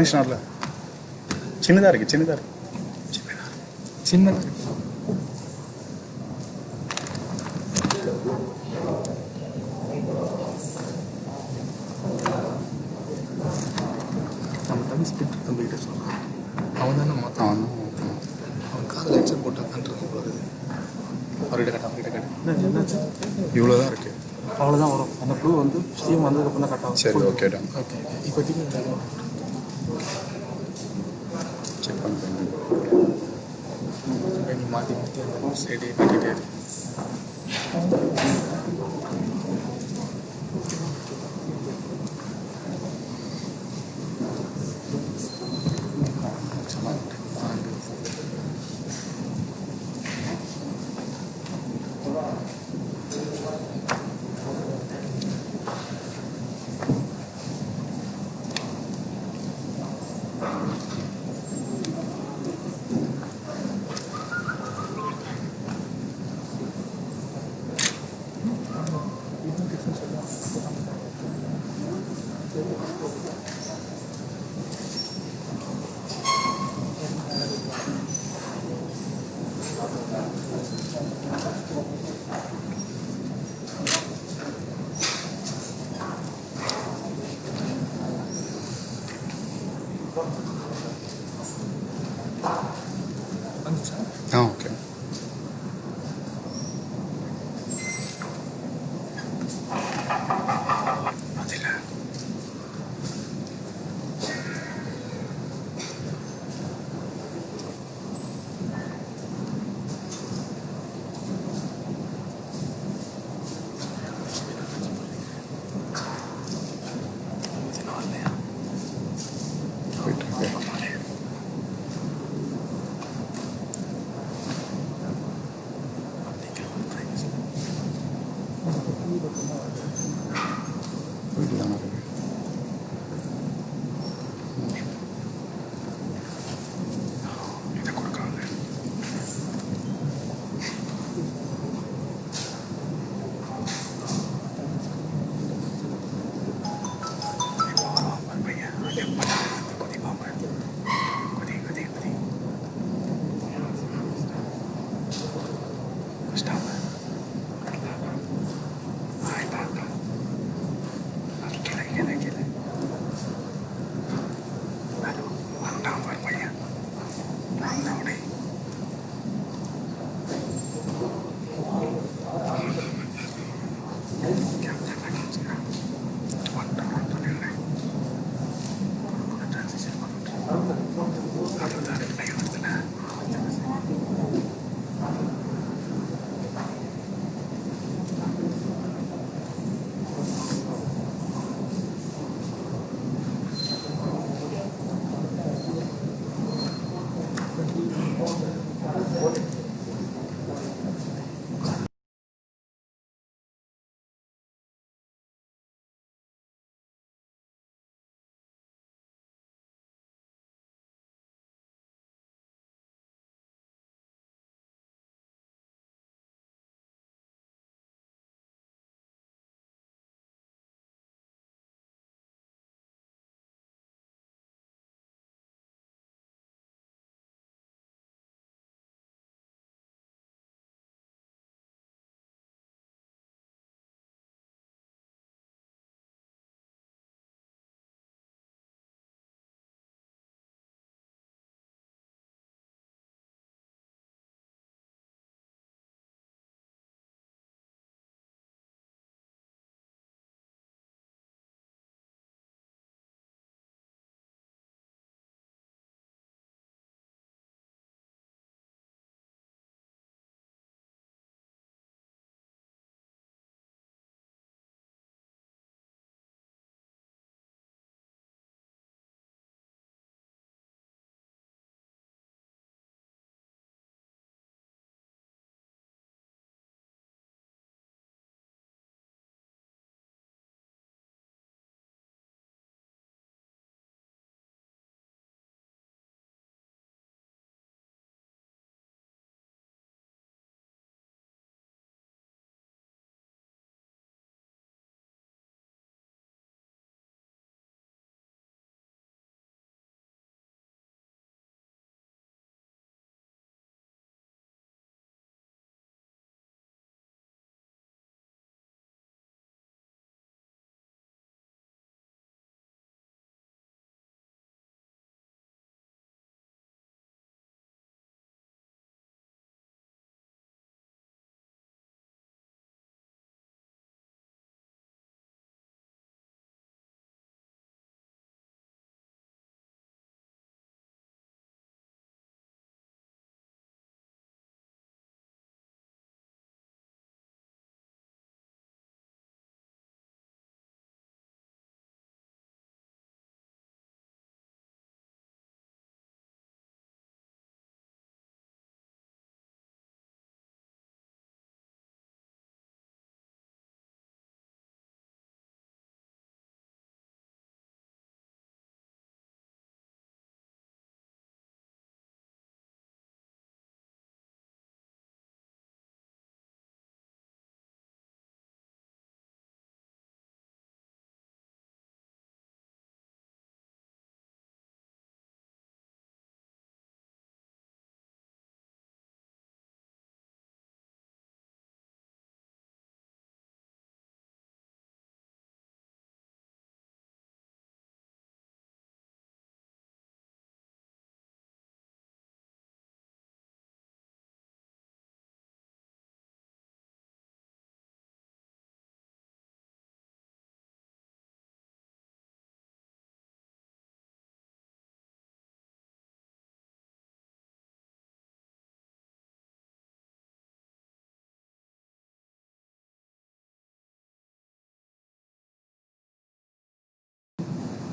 Connection வரல. சின்னதாக இருக்குது, சின்னதாக இருக்குது, சின்னதாக இருக்குது. நம்ம தம்பி ஸ்பிட் தம்பிக்கிட்ட சொல்கிறான். அவன் தானே மாற்றான். அவன் காதில் ஹெட்செட் போட்டு உட்காந்துருக்க போகுது. அவர்கிட்ட கட்ட என்னாச்சு? இவ்வளோ தான் இருக்குது. அவ்வளோதான் வரும். அந்த ப்ளூ வந்து ஸ்டீம் வந்ததுக்கப்புறம் தான் கட் ஆகும். சரி, ஓகே டன். ஓகே இப்போதைக்கு செக் பண்ணுறேன். நீ மாற்றி அந்த சைடு கட்டிகிட்டே இருக்கு. ஓகே.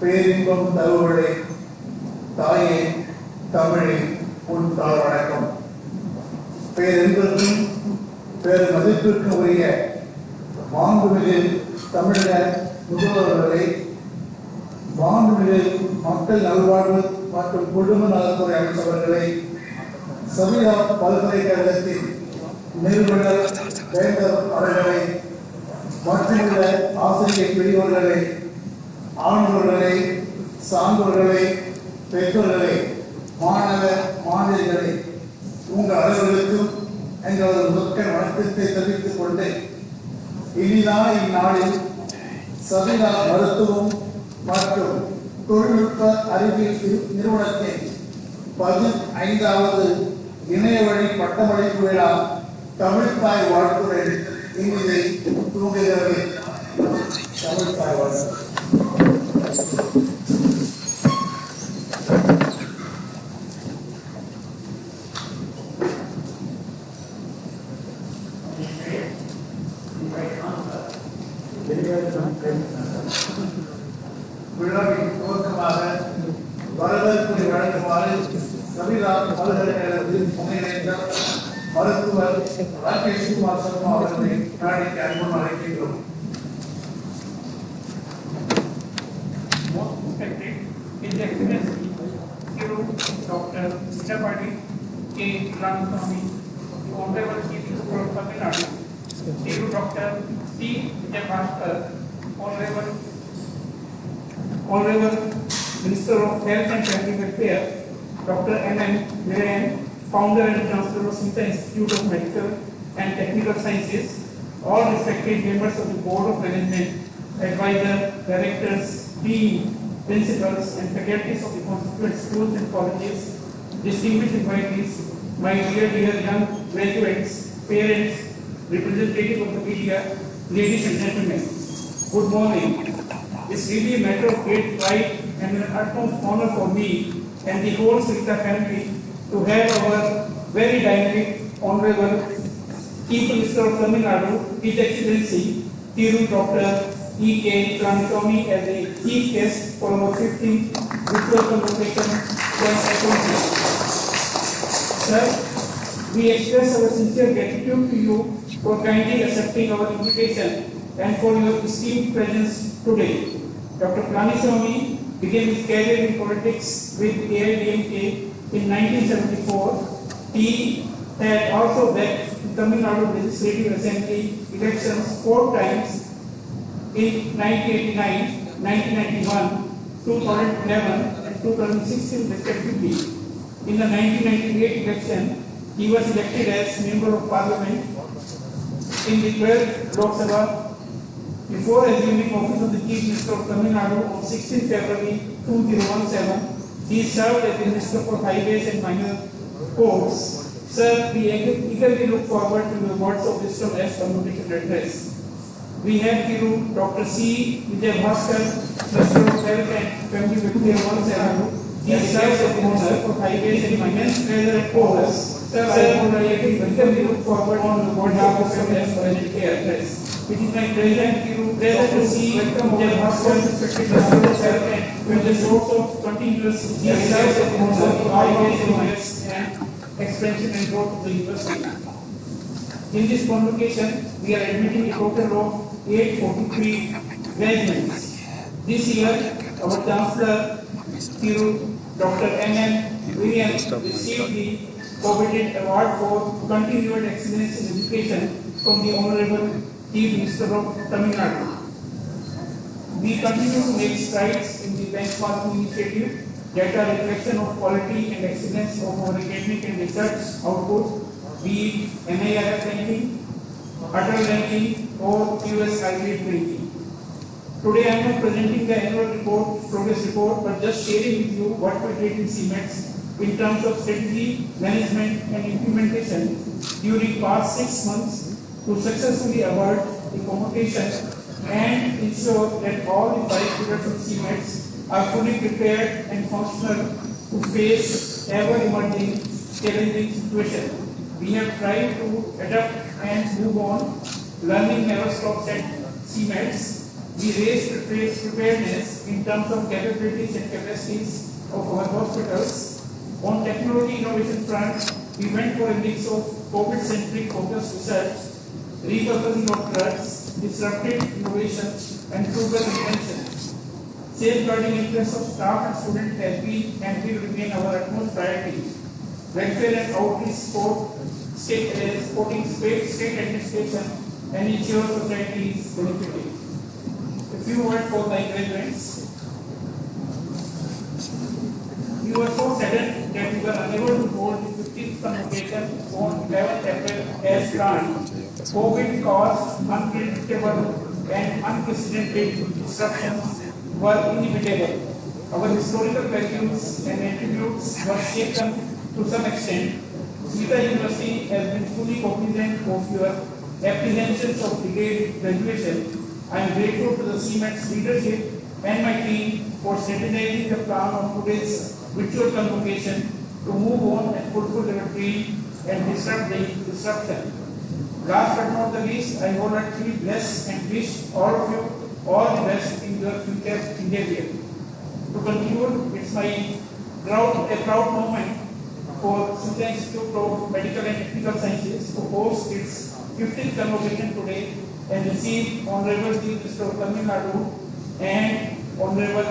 பேரின்பம் தருவழி தாயே தமிழே உன் தாழ் வணக்கம். பேரென்பதும் பேர் மதிப்பிற்கு உரிய மாண்புமிகு தமிழக முதல்வர்களை, மாண்புமிகு மக்கள் நல்வாழ்வு மற்றும் குடும்ப நலத்துறை அமைச்சர்களை, சமீரா பல்கலைக்கழகத்தின் நிறுவனர் வேந்தர் அவர்களை, மற்றுமுள்ள ஆசிரியர் பெரியவர்களை, ஆண்டவர்களை, சான்றோர்களை, பெற்றோர்களை, மாணவ மாணவியர்களை, உங்கள் அனைவருக்கும் எங்களது முதற்கண் வணக்கத்தை தெரிவித்துக் கொண்டு, இனிதான இந்நாளில் சமீரா மருத்துவம் மற்றும் தொழில்நுட்ப அறிவியல் நிறுவனத்தின் 15வது இணைய வழி பட்டமளிப்பு விழா தமிழ்தாய் வாழ்த்துடன் இனிதை தூங்குகிறது. தமிழ்தாய் வாழ்த்து. விழாவின் துவக்கமாக வரவேற்பை வழங்குமாறு சமீரா பல்கலைக்கழகத்தில் முனைவர் மருத்துவர் ராகேஷ் குமார் சர்மா அவர்களை நாளைக்கு அன்புடன் அழைக்கின்றோம். His Excellency Dr. Chapati K. Ramaswamy, the Honorable Chief Minister of Tamil Nadu, Dr. C. Vijayabhaskar, Honorable Minister of Health and Family Welfare, Dr. M.M. Viren, Founder and Chancellor of Smita Institute of Medical and Technical Sciences, all respected members of the Board of Management, advisors, directors, dean, principals and faculties of the constituent schools and colleges, distinguished invitees, my dear young graduates, parents, representatives of the media, ladies and gentlemen, good morning. It's really a matter of great pride and an utmost honor for me and the whole Smita family to have our very dynamic, honorable Chief Minister of Tamil Nadu, His Excellency Thiru Dr. E.K. Ramaswamy as a chief guest for our 15th virtual convocation from Assembly. Sir, we express our sincere gratitude to you for kindly accepting our invitation and for your esteemed presence today. Dr. Ramaswamy began his career in politics with AIADMK in 1974. He had also backed the Tamil Nadu Legislative Assembly elections 4 times in 1989, 1991, 2011 and 2016 respectively. In the 1998 election, he was elected as Member of Parliament in the 12th Lok Sabha. Before assuming office of the Chief Minister of Tamil Nadu on 16 February 2017, he served as the Minister for Highways and Minor Roads. Sir, we eagerly look forward to your words of wisdom as convocation address. We have here Dr. C. Vijayabhaskar, Minister of Health and Family Welfare once again. He serves as the Minister for Highways and Minor Roads. Sir, I eagerly look forward to the words of wisdom as convocation address. It is my pleasure to see Vijayabhaskar, Minister of Health and with the source of continuous research on highways and expansion and growth of the university. In this convocation, we are admitting a total of 843 graduates. This year, our Chancellor, Dr. M.M. Viren, received the coveted award for continued excellence in education from the Honorable Chief Minister of Tamil Nadu. We continue to make strides in the benchmarking initiative, data reflection of quality and excellence of our academic and research output, be it NIRF ranking, Atal ranking, or US IRIS ranking. Today I am not presenting the annual report, progress report, but just sharing with you what we did in CMETS in terms of strategy, management, and implementation during past 6 months to successfully avert the convocation and ensure that all the 5 pillars of CMETS are fully prepared and functional to face ever-emerging challenging situations. We have tried to adapt and move on. Learning never stops at CMETS. We raised preparedness in terms of capabilities and capacities of our hospitals. On technology innovation front, we went for a mix of COVID-centric focused research, repurposing of drugs, disruptive innovation, and frugal invention. Safeguarding interests of staff and students has been and will remain our utmost priority. Welfare and outreach supporting state administration and ensure society is benefiting. A few words for my graduates. We were so saddened that we were unable to hold the 15th convocation on 11th April as planned. COVID caused unpredictable and unprecedented disruptions were inevitable. Our historical values and attributes were shaken to some extent. Sita University has been fully cognizant of your apprehensions of delayed graduation. I am grateful to the CMET's leadership and my team for strategizing the plan of today's virtual convocation to move on and fulfill our dream and disrupt the disruption. Last but not the least, I wholeheartedly bless and wish all of you all the best in your future endeavor. To conclude, it's a proud moment for Sita Institute of Medical and Technical Sciences to host its 15th convocation today and receive Honorable Chief Minister of Tamil Nadu and Honorable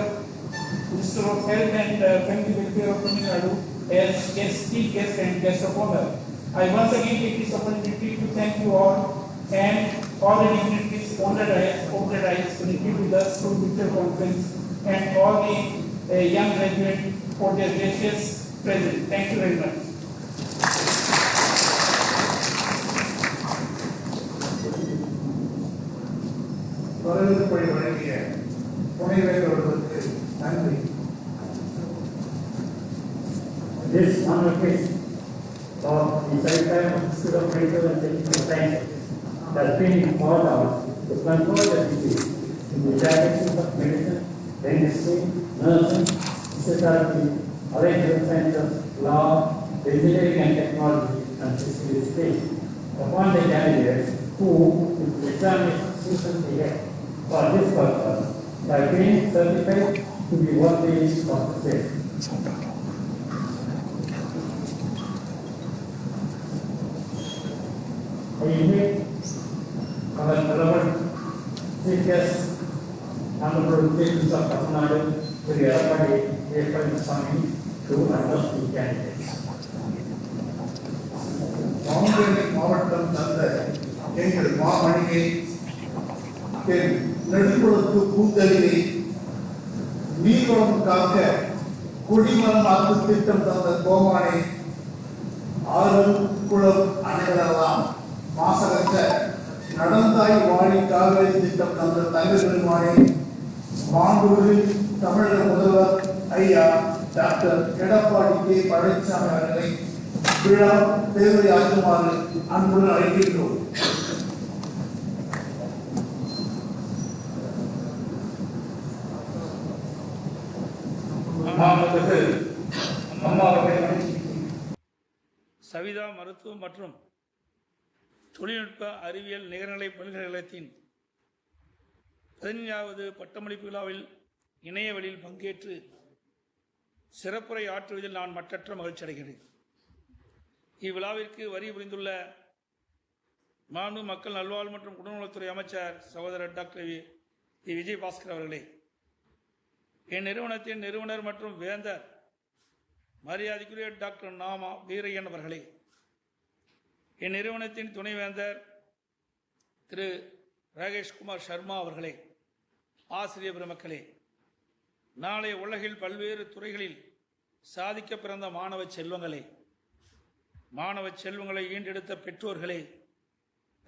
Minister of Health and Family Welfare of Tamil Nadu as chief guest and guest of honor. I once again take this opportunity to thank you all and all the dignitaries honored eyes connected with us through virtual conference and all the young graduates for their gracious presence. Thank you very much. வரவேற்பை வழங்கிய துணைவேந்தர் அவர்களுக்கு நன்றி. This convocation of the Secretary of Institute of Medical and Technical Sciences has been called out to control the disease in the directions of medicine, dentistry, nursing, physiotherapy, allied health sciences, law, engineering and technology, and physical space. Upon the candidates who, with the examination season ahead for this purpose, by being certified to be worthy of the same. I invite our beloved Chief Guest, Honorable Chief Minister of Tamil Nadu, Sri Edappadi K. Palaniswamy, to address the candidates. மாவட்ட மாவட்டம் தந்த எங்கள் மாமணியை நெடுங்குளத்து பூந்தளியை நீர்வளம் காக்க குடிமரம் ஆக்கு திட்டம் தந்த கோமானை ஆறு குளம் அணைகளெல்லாம் மாசகற்ற நடந்தாய் வாழி காவிரி திட்டம் தந்த தங்க பெருமானை மாண்புமிகு தமிழக முதல்வர் ஐயா டாக்டர் எடப்பாடி கே பழனிசாமி அவர்களை விழா தேவையாக்குமாறு அன்புடன் அழைக்கின்றோம். சவிதா மருத்துவம் மற்றும் தொழில்நுட்ப அறிவியல் நிகர்நிலை பல்கலைக்கழகத்தின் 15வது பட்டமளிப்பு விழாவில் இணைய வழியில் பங்கேற்று சிறப்புரை ஆற்றுவதில் நான் மற்றற்ற மகிழ்ச்சி அடைகிறேன். இவ்விழாவிற்கு வரி புரிந்துள்ள மாண்பு மக்கள் நல்வாழ்வு மற்றும் குடும்பநலத்துறை அமைச்சர் சகோதரர் டாக்டர் விஜயபாஸ்கர் அவர்களே, என் நிறுவனத்தின் நிறுவனர் மற்றும் வேந்தர் மரியாதைக்குரிய டாக்டர் நாமா வீரையன் அவர்களே, என் நிறுவனத்தின் துணைவேந்தர் திரு ராகேஷ்குமார் சர்மா அவர்களே, ஆசிரியர் பெருமக்களே, நாளைய உலகில் பல்வேறு துறைகளில் சாதிக்க பிறந்த மாணவ செல்வங்களே, மாணவ செல்வங்களை ஈண்டெடுத்த பெற்றோர்களே,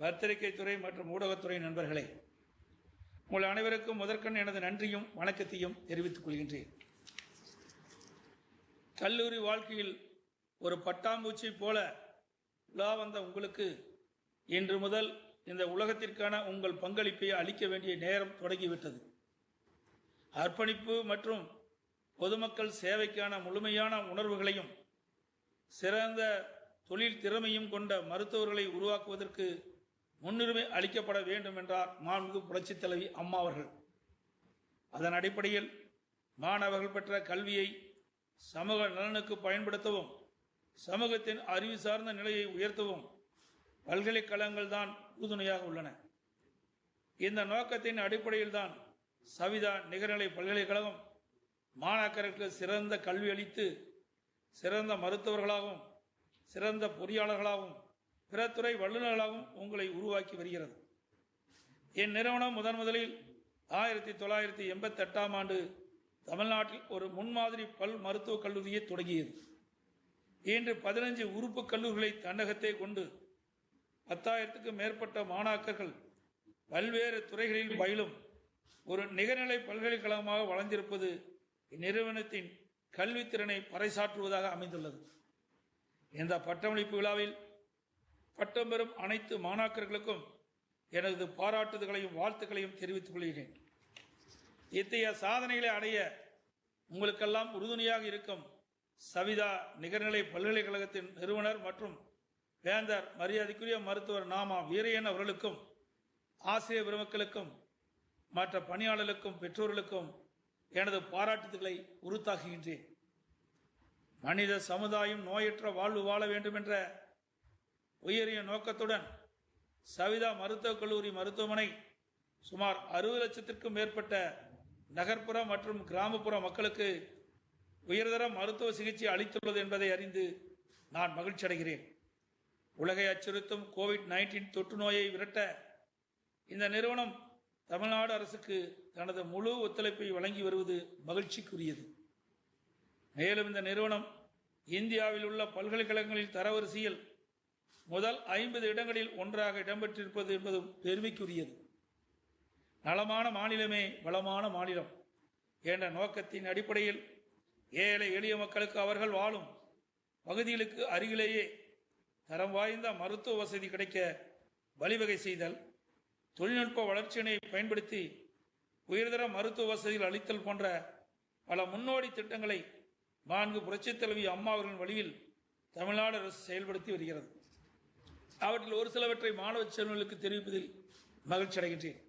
பத்திரிகை துறை மற்றும் ஊடகத்துறை நண்பர்களே, உங்கள் அனைவருக்கும் முதற்கண் எனது நன்றியும் வணக்கத்தையும் தெரிவித்துக் கொள்கின்றேன். கல்லூரி வாழ்க்கையில் ஒரு பட்டாம்பூச்சி போல உலா வந்த உங்களுக்கு இன்று முதல் இந்த உலகத்திற்கான உங்கள் பங்களிப்பை அளிக்க வேண்டிய நேரம் தொடங்கிவிட்டது. அர்ப்பணிப்பு மற்றும் பொதுமக்கள் சேவைக்கான முழுமையான உணர்வுகளையும் சிறந்த தொழில் திறமையும் கொண்ட மருத்துவர்களை உருவாக்குவதற்கு முன்னுரிமை அளிக்கப்பட வேண்டும் என்றார் மாண்புமிகு புரட்சித் தலைவி அம்மா அவர்கள். அதன் அடிப்படையில் மாணவர்கள் பெற்ற கல்வியை சமூக நலனுக்கு பயன்படுத்தவும் சமூகத்தின் அறிவு சார்ந்த நிலையை உயர்த்தவும் பல்கலைக்கழகங்கள் தான் உறுதுணையாக உள்ளன. இந்த நோக்கத்தின் அடிப்படையில் தான் சவிதா நிகர்நிலை பல்கலைக்கழகம் மாணாக்கருக்கு சிறந்த கல்வி அளித்து சிறந்த மருத்துவர்களாகவும் சிறந்த பொறியாளர்களாகவும் பிற துறை வல்லுநர்களாகவும் உங்களை உருவாக்கி வருகிறது. என் நிறுவனம் முதலில் 1988ஆம் ஆண்டு தமிழ்நாட்டில் ஒரு முன்மாதிரி பல் மருத்துவக் கல்லூரியை தொடங்கியது. இன்று 15 உறுப்பு கல்லூரிகளை தன்னகத்தை கொண்டு 10,000க்கும் மேற்பட்ட மாணாக்கர்கள் பல்வேறு துறைகளில் பயிலும் ஒரு நிகர்நிலை பல்கலைக்கழகமாக வளர்ந்திருப்பது இந்நிறுவனத்தின் கல்வித்திறனை பறைசாற்றுவதாக அமைந்துள்ளது. இந்த பட்டமளிப்பு விழாவில் பட்டம் பெறும் அனைத்து மாணாக்கர்களுக்கும் எனது பாராட்டுதல்களையும் வாழ்த்துக்களையும் தெரிவித்துக் கொள்கிறேன். இத்தகைய சாதனைகளை அடைய உங்களுக்கெல்லாம் உறுதுணையாக இருக்கும் சவிதா நிகர்நிலை பல்கலைக்கழகத்தின் நிறுவனர் மற்றும் வேந்தர் மரியாதைக்குரிய மருத்துவர் நாமா வீரையன் அவர்களுக்கும் ஆசிரியர் பெருமக்களுக்கும் மற்ற பணியாளர்களுக்கும் பெற்றோர்களுக்கும் எனது பாராட்டுதல்களை உறுத்தாக்குகின்றேன். மனித சமுதாயம் நோயற்ற வாழ்வு வாழ வேண்டும் என்ற உயரிய நோக்கத்துடன் சவிதா மருத்துவக் கல்லூரி மருத்துவமனை சுமார் 60 லட்சத்திற்கும் மேற்பட்ட நகர்ப்புற மற்றும் கிராமப்புற மக்களுக்கு உயர்தர மருத்துவ சிகிச்சை அளித்துள்ளது என்பதை அறிந்து நான் மகிழ்ச்சி அடைகிறேன். உலகை அச்சுறுத்தும் கோவிட்-19 தொற்று நோயை விரட்ட இந்த நிறுவனம் தமிழ்நாடு அரசுக்கு தனது முழு ஒத்துழைப்பை வழங்கி வருவது மகிழ்ச்சிக்குரியது. மேலும் இந்த நிறுவனம் இந்தியாவில் உள்ள பல்கலைக்கழகங்களில் தரவரிசையில் முதல் 50 இடங்களில் ஒன்றாக இடம்பெற்றிருப்பது என்பதும் பெருமைக்குரியது. நலமான மாநிலமே வளமான மாநிலம் என்ற நோக்கத்தின் அடிப்படையில் ஏழை எளிய மக்களுக்கு அவர்கள் வாழும் பகுதிகளுக்கு அருகிலேயே தரம் வாய்ந்த மருத்துவ வசதி கிடைக்க வழிவகை செய்தல், தொழில்நுட்ப வளர்ச்சியினை பயன்படுத்தி உயர்தர மருத்துவ வசதிகள் அளித்தல் போன்ற பல முன்னோடி திட்டங்களை 4 புரட்சித் தலைவி அம்மா அவர்களின் வழியில் தமிழ்நாடு அரசு செயல்படுத்தி வருகிறது. அவற்றில் ஒரு சிலவற்றை மாணவ செல்வங்களுக்கு தெரிவிப்பதில் மகிழ்ச்சி அடைகின்றேன்.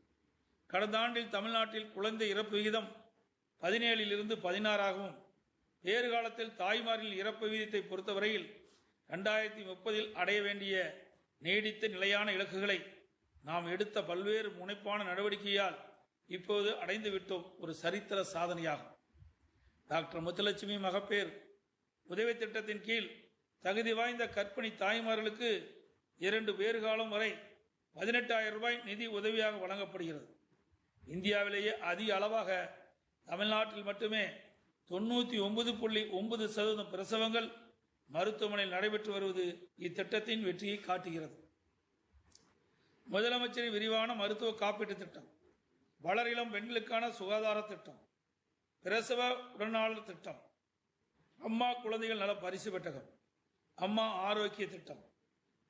கடந்த ஆண்டில் தமிழ்நாட்டில் குழந்தை இறப்பு விகிதம் 17லிருந்து 16ஆகவும் வேறு காலத்தில் தாய்மாரில் இறப்பு விகிதத்தை பொறுத்தவரையில் 2030இல் அடைய வேண்டிய நீடித்த நிலையான இலக்குகளை நாம் எடுத்த பல்வேறு முனைப்பான நடவடிக்கையால் இப்போது அடைந்துவிட்டோம். ஒரு சரித்திர சாதனையாகும். டாக்டர் முத்துலட்சுமி மகப்பேறு உதவி திட்டத்தின் கீழ் தகுதி வாய்ந்த கர்ப்பிணி தாய்மார்களுக்கு 2 வேறு காலம் வரை 18,000 ரூபாய் நிதி உதவியாக வழங்கப்படுகிறது. இந்தியாவிலேயே அதிக அளவாக தமிழ்நாட்டில் மட்டுமே 99.9% பிரசவங்கள் மருத்துவமனையில் நடைபெற்று வருவது இத்திட்டத்தின் வெற்றியை காட்டுகிறது. முதலமைச்சரின் விரிவான மருத்துவ காப்பீட்டு திட்டம், வளர் இளம் பெண்களுக்கான சுகாதார திட்டம், பிரசவ உடனாளர் திட்டம், அம்மா குழந்தைகள் நல பரிசு பெட்டகம், அம்மா ஆரோக்கிய திட்டம்,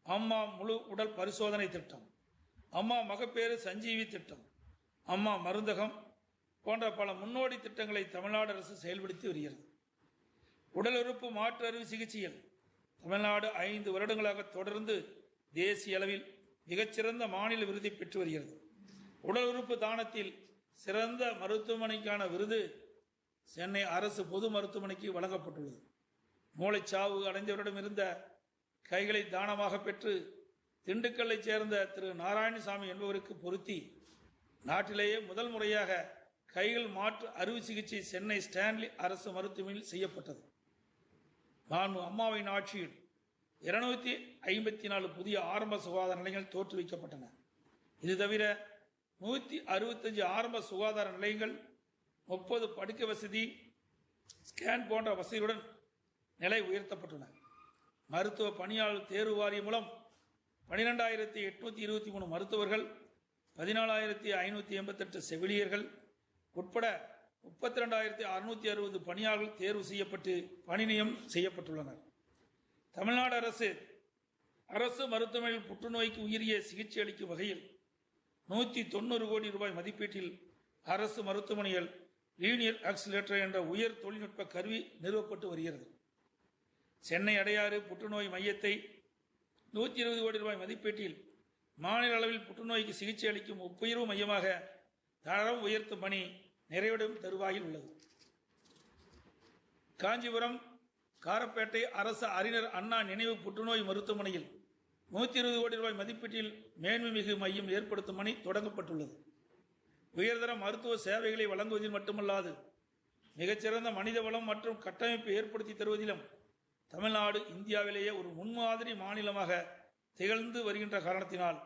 அம்மா முழு உடல் பரிசோதனை திட்டம், அம்மா மகப்பேறு சஞ்சீவி திட்டம், அம்மா மருந்தகம் போன்ற பல முன்னோடி திட்டங்களை தமிழ்நாடு அரசு செயல்படுத்தி வருகிறது. உடல் உறுப்பு மாற்று அறுவை சிகிச்சையில் தமிழ்நாடு 5 வருடங்களாக தொடர்ந்து தேசிய அளவில் மிகச்சிறந்த மாநில விருதை பெற்று வருகிறது. உடல் உறுப்பு தானத்தில் சிறந்த மருத்துவமனைக்கான விருது சென்னை அரசு பொது மருத்துவமனைக்கு வழங்கப்பட்டுள்ளது. மூளைச்சாவு அடைந்தவரிடம் இருந்த கைகளை தானமாக பெற்று திண்டுக்கல்லைச் சேர்ந்த திரு நாராயணசாமி என்பவருக்கு பொருத்தி நாட்டிலேயே முதல் முறையாக கைகள் மாற்று அறுவை சிகிச்சை சென்னை ஸ்டான்லி அரசு மருத்துவமனையில் செய்யப்பட்டது. அம்மாவின் ஆட்சியில் 254 புதிய ஆரம்ப சுகாதார நிலையங்கள் தோற்றுவிக்கப்பட்டன. இது தவிர 165 ஆரம்ப சுகாதார நிலையங்கள், 30 படுக்கை வசதி, ஸ்கேன் போன்ற வசதியுடன் நிலை உயர்த்தப்பட்டுள்ளன. மருத்துவ பணியாளர் தேர்வு வாரியம் மூலம் 12,823 மருத்துவர்கள், 14,588 செவிலியர்கள் உட்பட 32,660 பணியாளர்கள் தேர்வு செய்யப்பட்டு பணி நியமனம் செய்யப்பட்டுள்ளனர். தமிழ்நாடு அரசு மருத்துவமனையில் புற்றுநோய்க்கு உயரிய சிகிச்சை அளிக்கும் வகையில் 190 கோடி ரூபாய் மதிப்பீட்டில் அரசு மருத்துவமனையில் லீனியர் ஆக்சிலேட்டர் என்ற உயர் தொழில்நுட்ப கருவி நிறுவப்பட்டு வருகிறது. சென்னை அடையாறு புற்றுநோய் மையத்தை 120 கோடி ரூபாய் மதிப்பீட்டில் மாநில அளவில் புற்றுநோய்க்கு சிகிச்சை அளிக்கும் ஒப்புயர்வு மையமாக தரம் உயர்த்தும் பணி நிறைவடையும் தருவாயில் உள்ளது. காஞ்சிபுரம் காரப்பேட்டை அரசு அறிஞர் அண்ணா நினைவு புற்றுநோய் மருத்துவமனையில் 120 கோடி ரூபாய் மதிப்பீட்டில் மேன்மைமிகு மையம் ஏற்படுத்தும் பணி தொடங்கப்பட்டுள்ளது. உயர்தர மருத்துவ சேவைகளை வழங்குவதில் மட்டுமல்லாது மிகச்சிறந்த மனித வளம் மற்றும் கட்டமைப்பு ஏற்படுத்தி தருவதிலும் தமிழ்நாடு இந்தியாவிலேயே ஒரு முன்மாதிரி மாநிலமாக திகழ்ந்து வருகின்ற காரணத்தினால்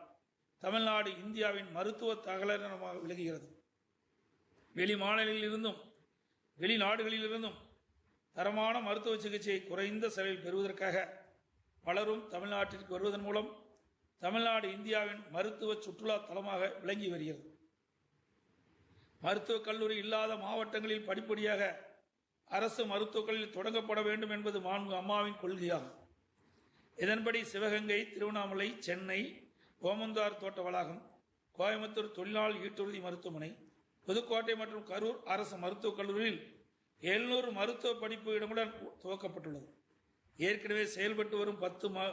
தமிழ்நாடு இந்தியாவின் மருத்துவ தகவலமாக விளங்குகிறது. வெளி மாநிலங்களிலிருந்தும் வெளிநாடுகளிலிருந்தும் தரமான மருத்துவ சிகிச்சையை குறைந்த செலவில் பெறுவதற்காக பலரும் தமிழ்நாட்டிற்கு வருவதன் மூலம் தமிழ்நாடு இந்தியாவின் மருத்துவ சுற்றுலா தலமாக விளங்கி வருகிறது. மருத்துவக் கல்லூரி இல்லாத மாவட்டங்களில் படிப்படியாக அரசு மருத்துவக் கல்லூரி தொடங்கப்பட வேண்டும் என்பது மாண்பு அம்மாவின் கொள்கையாகும். இதன்படி சிவகங்கை, திருவண்ணாமலை, சென்னை ஓமந்தார் தோட்ட வளாகம், கோயம்புத்தூர் தொழிலாளர் ஈட்டுறுதி மருத்துவமனை, புதுக்கோட்டை மற்றும் கரூர் அரசு மருத்துவக் கல்லூரியில் 700 மருத்துவ படிப்பு இடங்களுடன் துவக்கப்பட்டுள்ளது. ஏற்கனவே செயல்பட்டு வரும் 10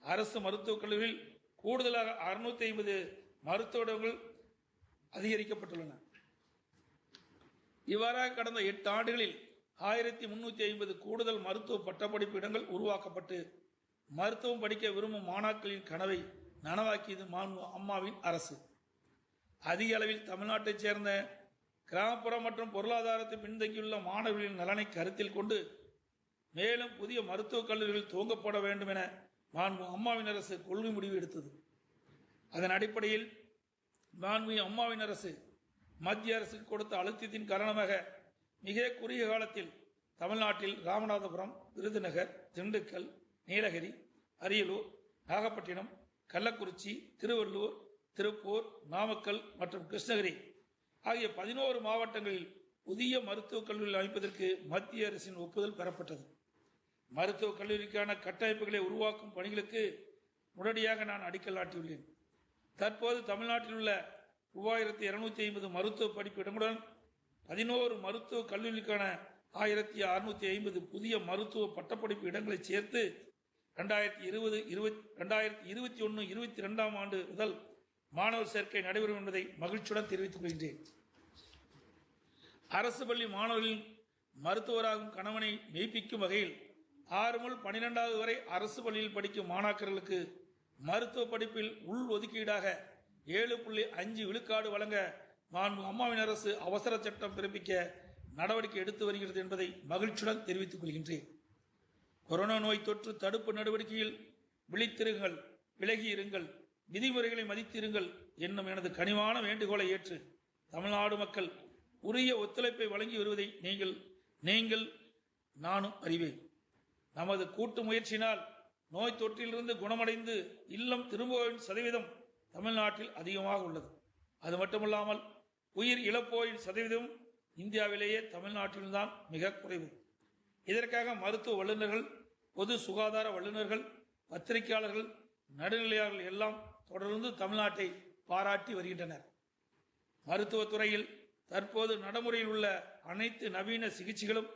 அரசு மருத்துவக் கல்லூரியில் கூடுதலாக 650 மருத்துவ இடங்கள் அதிகரிக்கப்பட்டுள்ளன. இவ்வாறாக கடந்த 8 ஆண்டுகளில் 1350 கூடுதல் மருத்துவ பட்டப்படிப்பு இடங்கள் உருவாக்கப்பட்டு மருத்துவம் படிக்க விரும்பும் மாணாக்களின் கனவை நனவாக்கியது மாண்பு அம்மாவின் அரசு. அதிக அளவில் தமிழ்நாட்டைச் சேர்ந்த கிராமப்புற மற்றும் பொருளாதாரத்தை பின்தங்கியுள்ள மாணவர்களின் நலனை கருத்தில் கொண்டு மேலும் புதிய மருத்துவக் கல்லூரிகள் துவங்கப்பட வேண்டும் என மாண்பு அம்மாவின் அரசு கொள்கை முடிவு எடுத்தது. அதன் அடிப்படையில் மாண்பு அம்மாவின் அரசு மத்திய அரசுக்கு கொடுத்த அழுத்தத்தின் காரணமாக மிக குறுகிய காலத்தில் தமிழ்நாட்டில் ராமநாதபுரம், விருதுநகர், திண்டுக்கல், நீலகிரி, அரியலூர், நாகப்பட்டினம், கள்ளக்குறிச்சி, திருவள்ளூர், திருப்பூர், நாமக்கல் மற்றும் கிருஷ்ணகிரி ஆகிய 11 மாவட்டங்களில் புதிய மருத்துவக் கல்லூரிகள் அமைப்பதற்கு மத்திய அரசின் ஒப்புதல் பெறப்பட்டது. மருத்துவக் கல்லூரிக்கான கட்டமைப்புகளை உருவாக்கும் பணிகளுக்கு உடனடியாக நான் அடிக்கல் நாட்டியுள்ளேன். தற்போது தமிழ்நாட்டில் உள்ள 3250 மருத்துவ படிப்பு இடங்களுடன் 11 மருத்துவக் கல்லூரிக்கான 1650 புதிய மருத்துவ பட்டப்படிப்பு இடங்களை சேர்த்து 2021-22 ஆண்டு முதல் மாணவர் சேர்க்கை நடைபெறும் என்பதை மகிழ்ச்சியுடன் தெரிவித்துக் கொள்கின்றேன். அரசு பள்ளி மாணவர்களின் மருத்துவராகும் கணவனை மெய்ப்பிக்கும் வகையில் 6 முதல் 12வது வரை அரசு பள்ளியில் படிக்கும் மாணாக்கர்களுக்கு மருத்துவ படிப்பில் உள் ஒதுக்கீடாக 7.5 விழுக்காடு வழங்க மாண்பு அம்மாவின் அரசு அவசர சட்டம் பிறப்பிக்க நடவடிக்கை எடுத்து வருகிறது என்பதை மகிழ்ச்சியுடன் தெரிவித்துக் கொள்கின்றேன். கொரோனா நோய் தொற்று தடுப்பு நடவடிக்கையில் விழித்திருங்கள், விலகி இருங்கள், விதிமுறைகளை மதித்திருங்கள் என்னும் எனது கனிவான வேண்டுகோளை ஏற்று தமிழ்நாடு மக்கள் உரிய ஒத்துழைப்பை வழங்கி வருவதை நீங்கள் நானும் அறிவேன். நமது கூட்டு முயற்சியினால் நோய் தொற்றிலிருந்து குணமடைந்து இல்லம் திரும்புவோரின் சதவீதம் தமிழ்நாட்டில் அதிகமாக உள்ளது. அது மட்டுமல்லாமல் உயிர் இழப்போரின் சதவீதம் இந்தியாவிலேயே தமிழ்நாட்டில்தான் மிக குறைவு. இதற்காக மருத்துவ வல்லுநர்கள், பொது சுகாதார வல்லுநர்கள், பத்திரிகையாளர்கள், நடுநிலையாளர்கள் எல்லாம் தொடர்ந்து தமிழ்நாட்டை பாராட்டி வருகின்றனர். மருத்துவத்துறையில் தற்போது நடைமுறையில் உள்ள அனைத்து நவீன சிகிச்சைகளும்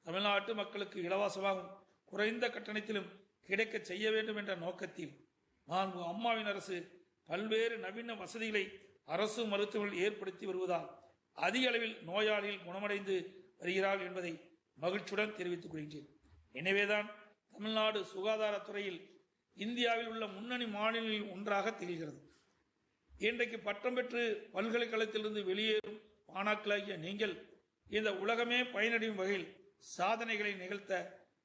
தமிழ்நாட்டு மக்களுக்கு இலவசமாகவும் குறைந்த கட்டணத்திலும் கிடைக்க செய்ய வேண்டும் என்ற நோக்கத்தில் மாண்பு அம்மாவின் அரசு பல்வேறு நவீன வசதிகளை அரசு மருத்துவர்கள் ஏற்படுத்தி வருவதால் அதிக அளவில் நோயாளிகள் குணமடைந்து வருகிறார்கள் என்பதை மகிழ்ச்சியுடன் தெரிவித்துக் கொள்கின்றேன். எனவேதான் தமிழ்நாடு சுகாதாரத்துறையில் இந்தியாவில் உள்ள முன்னணி மாநிலங்களில் ஒன்றாக திகழ்கிறது. இன்றைக்கு பட்டம் பெற்று பல்கலைக்கழகத்திலிருந்து வெளியேறும் மாணாக்களாகிய நீங்கள் இந்த உலகமே பயனடையும் வகையில் சாதனைகளை நிகழ்த்த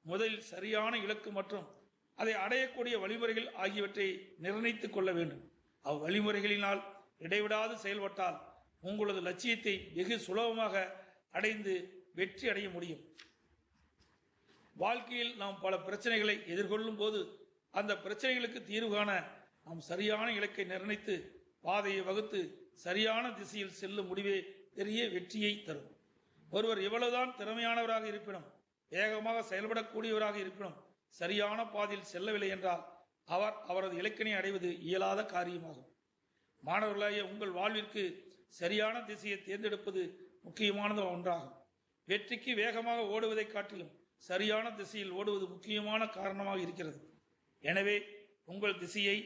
முதலில் சரியான இலக்கு மற்றும் அதை அடையக்கூடிய வழிமுறைகள் ஆகியவற்றை நிர்ணயித்துக் கொள்ள வேண்டும். அவ்வழிமுறைகளினால் இடைவிடாது செயல்பட்டால் உங்களது லட்சியத்தை வெகு சுலபமாக அடைந்து வெற்றி அடைய முடியும். வாழ்க்கையில் நாம் பல பிரச்சனைகளை எதிர்கொள்ளும் போது அந்த பிரச்சனைகளுக்கு தீர்வு காண நாம் சரியான இலக்கை நிர்ணயித்து பாதையை வகுத்து சரியான திசையில் செல்லும் முடிவே பெரிய வெற்றியை தரும். ஒருவர் எவ்வளவுதான் திறமையானவராக இருப்பினும், வேகமாக செயல்படக்கூடியவராக இருப்பினும் சரியான பாதையில் செல்லவில்லை என்றால் அவரது இலக்கினை அடைவது இயலாத காரியமாகும். மாணவர்களாகிய உங்கள் வாழ்விற்கு சரியான திசையை தேர்ந்தெடுப்பது முக்கியமானது ஒன்றாகும். வெற்றிக்கு வேகமாக ஓடுவதை காட்டிலும் சரியான திசையில் ஓடுவது முக்கியமான காரணமாக இருக்கிறது. எனவே உங்கள் திசையை,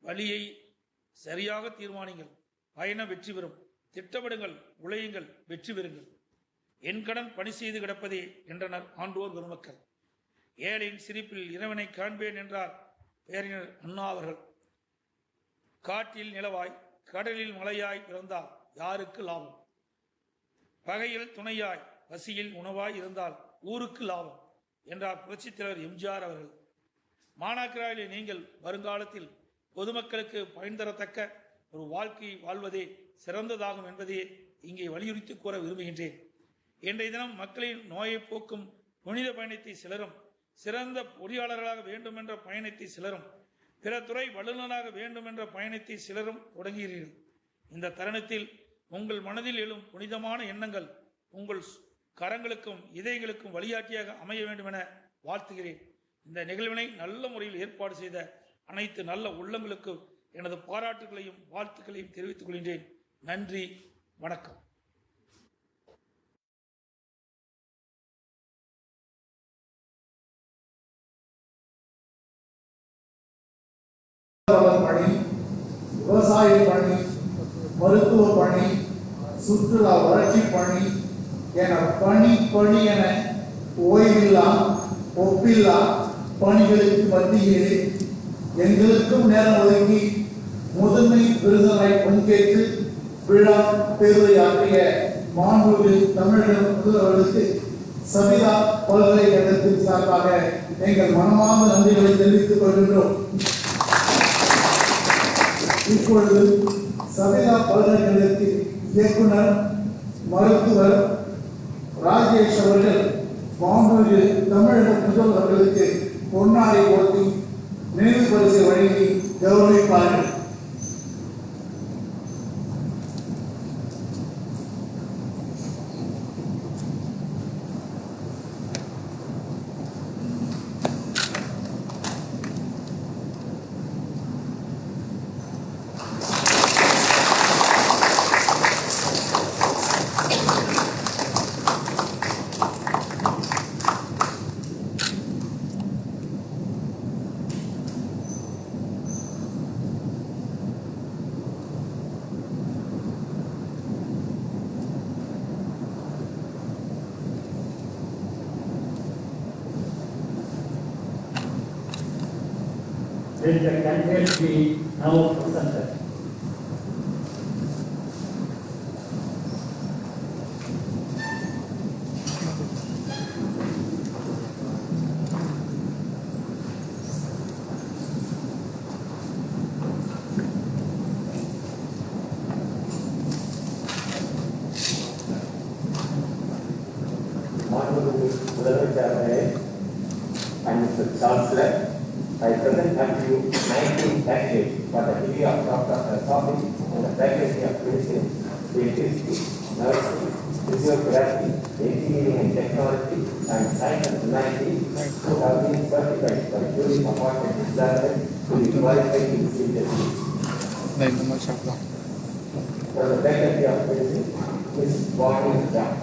வழியை சரியாக தீர்மானிங்கள். பயணம் வெற்றி பெறும். திட்டமிடுங்கள், உழையுங்கள், வெற்றி பெறுங்கள். என் கடன் பணி செய்து கிடப்பதே என்றனர் ஆண்டோர் பெருமக்கள். ஏழையின் சிரிப்பில் இறைவனை காண்பேன் என்றார் பேரறிஞர் அண்ணா அவர்கள். காட்டில் நிலவாய், கடலில் மலையாய் பிறந்தால் யாருக்கு லாபம்? பகையில் துணையாய், பசியில் உணவாய் இருந்தால் ஊருக்கு லாபம் என்றார் புரட்சித் தலைவர் எம்ஜிஆர் அவர்கள். மாணாக்கராகிய நீங்கள் வருங்காலத்தில் பொதுமக்களுக்கு பயன் தரத்தக்க ஒரு வாழ்க்கையை வாழ்வதே சிறந்ததாகும் என்பதையே இங்கே வலியுறுத்தி கூற விரும்புகின்றேன். இன்றைய தினம் மக்களின் நோயை போக்கும் புனித பயணத்தை சிலரும், சிறந்த பொறியாளர்களாக வேண்டும் என்ற பயணத்தை சிலரும், பிற துறை வல்லுநராக வேண்டும் என்ற பயணத்தை சிலரும் தொடங்குகிறீர்கள். இந்த தருணத்தில் உங்கள் மனதில் எழும் புனிதமான எண்ணங்கள் உங்கள் கரங்களுக்கும் இதயங்களுக்கும் வழிகாட்டியாக அமைய வேண்டும் என வாழ்த்துகிறேன். இந்த நிகழ்வினை நல்ல முறையில் ஏற்பாடு செய்த அனைத்து நல்ல உள்ளங்களுக்கு எனது பாராட்டுகளையும் வாழ்த்துக்களையும் தெரிவித்துக் கொள்கின்றேன். நன்றி, வணக்கம். பணி, விவசாய பணி, மருத்துவ பணி, சுற்றுலா வளர்ச்சி பணி என பணி என ஓய்வில்லா ஒப்பில்லா பணிகளுக்கு மத்தியிலே எங்களுக்கும் நேரம் ஒதுக்கி முதன்மை விருந்தினராய் பங்கேற்று விழா பேருரையாற்றிய மாண்புமிகு தமிழக முதல்வர்களுக்கு சபிதா பல்கலைக்கழகத்தின் சார்பாக எங்கள் மனமார்ந்த நன்றிகளை தெரிவித்துக் கொள்கின்றோம். இப்பொழுது சபிதா பல்கலைக்கழகத்தின் இயக்குனர் மருத்துவர் ராஜேஷ் அவர்கள் மாண்புமிகு தமிழக முதல்வர்களுக்கு பொன்னாடை போட்டி நினைவு பரிசு வழங்கி கௌரவிப்பார்கள். Let the candidates be now presented. And Mr. Chancellor, I present unto you 19 candidates for the degree of Doctor of Philosophy and the Faculty of Medicine, Electricity, Nursing, Physiotherapy, Engineering and Technology, and Science and Humanity, who have been certified by duly appointed examiners to be qualified in this industry. For the Faculty of Medicine, Ms. Bonnie John.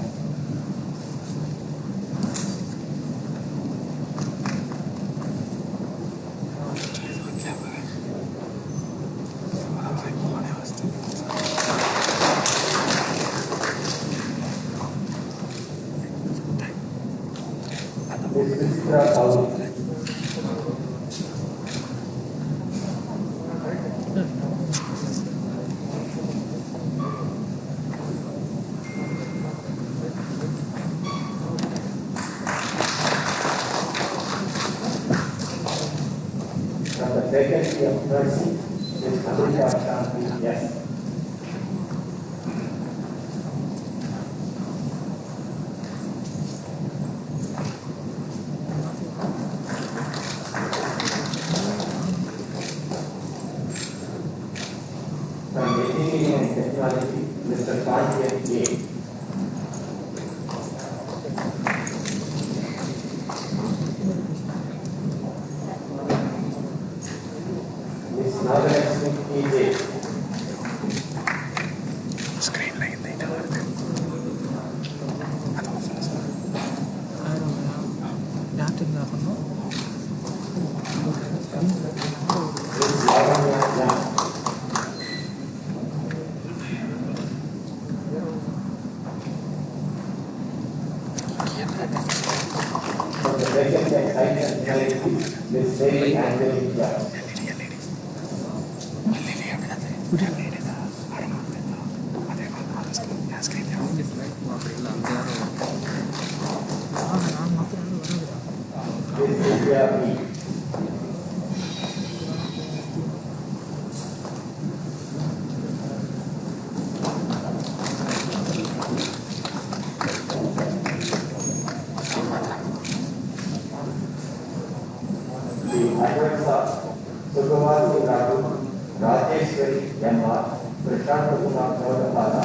Faculty of Nursing, Ms. Amrita Shanti, yes. From Engineering and Technology, Mr. Karthik J. Sukawati Raju, Rajeshwari Yamma, Prashant Kumar Naudapala,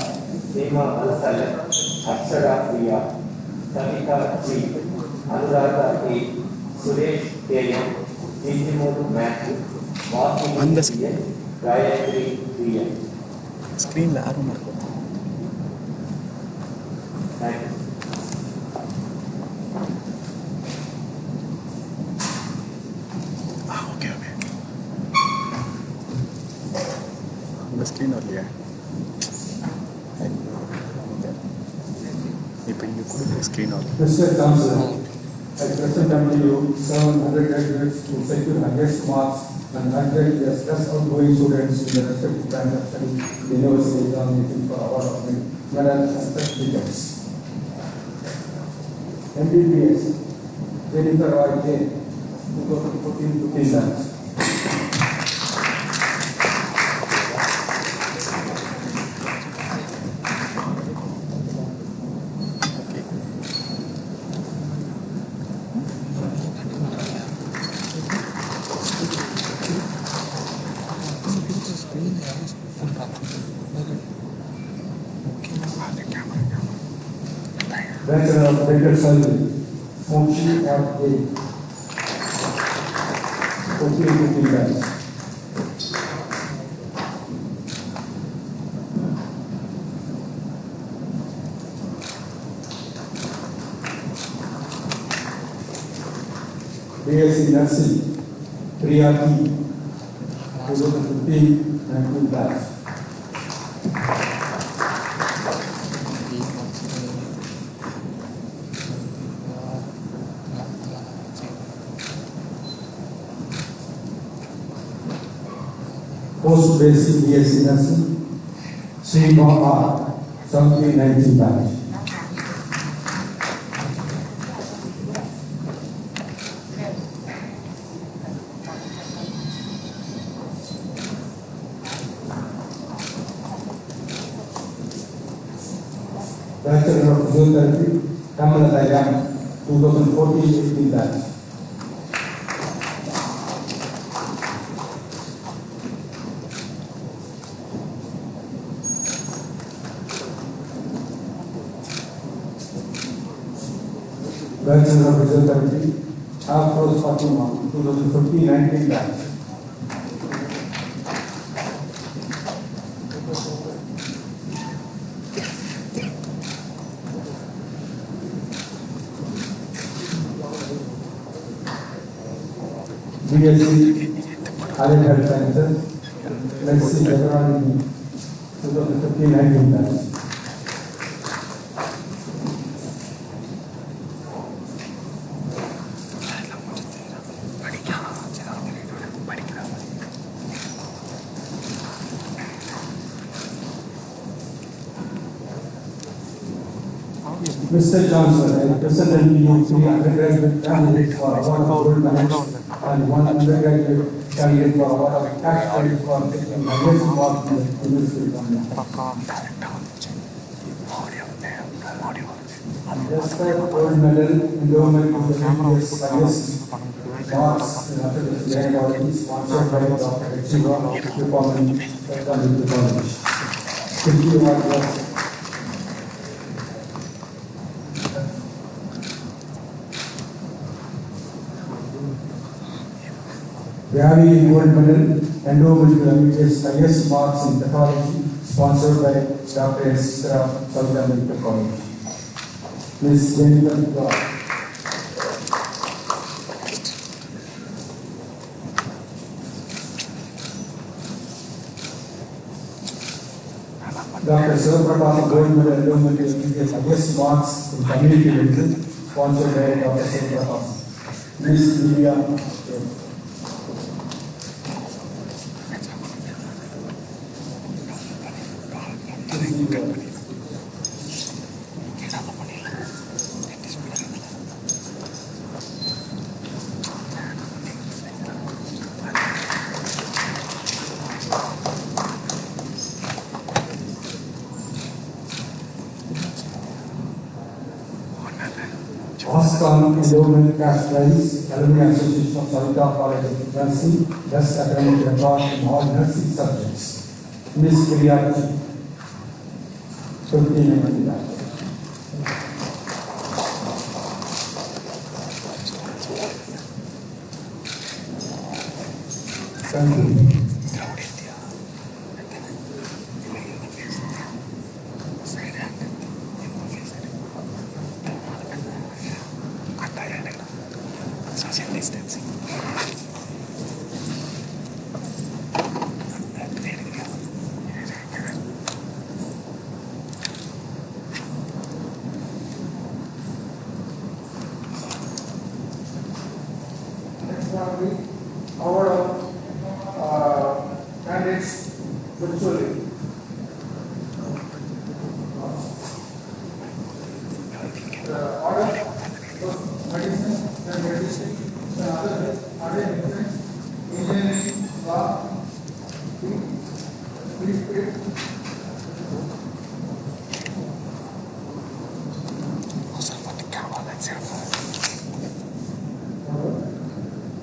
Seema Alasalan, Akshara Priya, Samita G, Anuradha A, Suresh K.M., Jijimodu Matthew, Vasu P.N., Gayatri P.N. ஸ்க்ரீனில் ஆர்வம் இருக்கும். Thank you. Okay okay. இந்த screen வரலையா? இப்போ இங்கே கொடுக்குற screen வரல. Mr. Council, I present unto you 700 graduates who secure highest marks and 100 best outgoing students in the respective branch of study, the university examination for award of medals and certificates. MBBS, Jennifer Roy J, 2014-15 ranks. Bachelor of Dental Surgery, Mochi R. A. 14-15 ranks. BSc Nursing, Priya T. 2015-19 ranks. Post-basic BSc Nursing, Seema R. 17-19 ranks. Bachelor of Physiotherapy, Kamala Dayam, 2014-18 ranks. Bachelor of Physiotherapy, Afros Fatima, 2015-19 ranks. BSc Allied Health Sciences, Medicine Technology, 2015-19 ranks. Mr. Johnson, I present unto you 3 undergraduate candidates for award of gold medals and 1 undergraduate candidate for award of cash credit for taking highest mark in the university examination. Despite gold medal endowment to the highest marks in athletics body sponsored by Dr. Echiwa Department of College. Thank you, Gary Gold Medal, endowment to MBBS highest marks in pathology, sponsored by Dr. Esther Southern College. Ms. Jennifer Roy. Dr. Sivaprakash Gold Medal, endowment to MBBS highest marks in community medicine, sponsored by Dr. Sivaprakash. Ms. Divya. Oscar Endowment Cash Prize, Alumni Association of Savita College of Nursing, Best Academic Record in all nursing subjects. Miss Priyachi, 1599. Thank you. Our candidates virtually. The order of medicine and medicine and other engineering, law,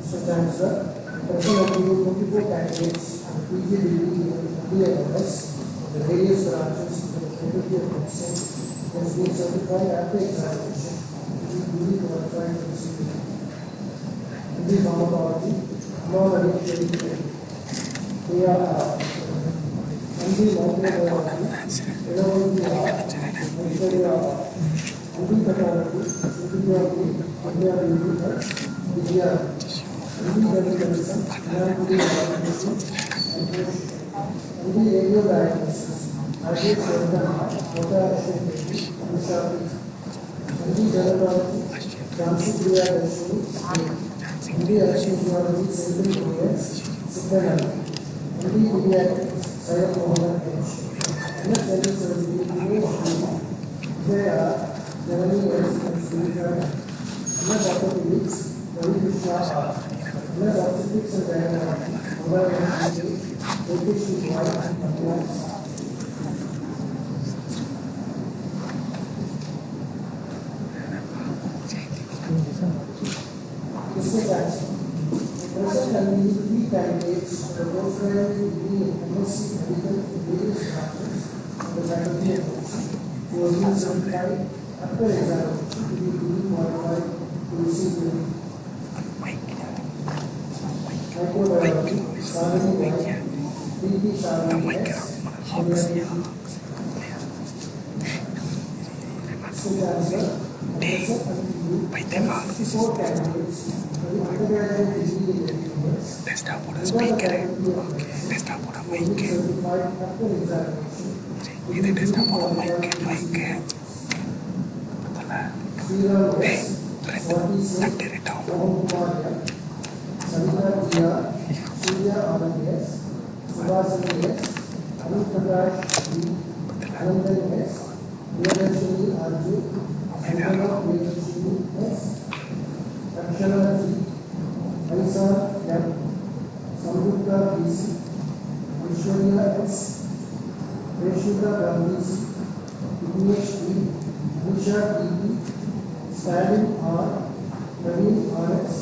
Present of you 24 candidates and PG degree and MBA of the various branches of the faculty of medicine has been certified after examination to be duly qualified for the city. In the pharmacology, non-hereditary they are MD microbiology, pedagogy MD pathology, epidemiology, pediatrics, MD medicine, MD radio diagnosis, MD dermatology, transfusion, MD anesthesiology, central years, secondary, MD pediatrics, Syed Mohammed H. MS surgery, PhD, they are 11 years experience. MS orthopedics, Ravi Krishna, MS obstetrics and gynecology, mobile energy, APC and compliance. Present and three candidates for postgraduate degree in MSc Medical in various branches of the Faculty of Medicine who have been certified after examination to be duly qualified to receive the microbiology, Salini Y, PP Salini S, State answer. And 64 candidates for the undergraduate degree in engineers. Akshara G, Aisa M, Samyukta BC, Aishwarya S, Reshika Gandhi C, Vignesh D, Nisha D, Stalin R, Naveen RS,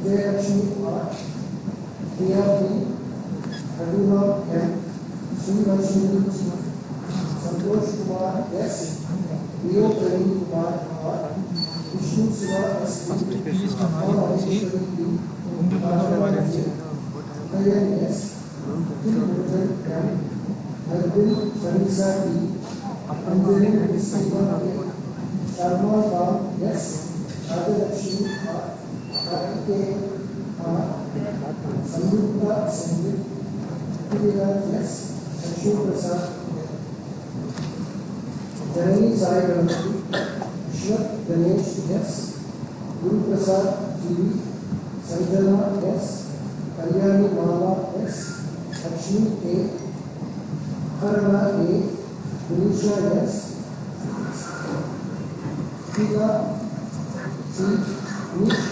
Jayalakshmi R, Priya D, Aduna M, Srivarshini G, Santosh Kumar S, Leo Praveen Kumar R, Vishnu Siva S. All officially D, Rajawala J, Kayan S, Tilmutan M, Arvind Sanisa D, Anjali Siva A, Sharma Ram S, Rajalakshmi R, Kartikeya R, Samyukta Sangit, Priya S, Ashok Prasad Janani Sai Ganapati, Vishwat Ganesh S, Guru Prasad G, Sanjana S, Kalyani Mala S, Lakshmi A, Harana A, Felicia, yes. Tina, C. Nish,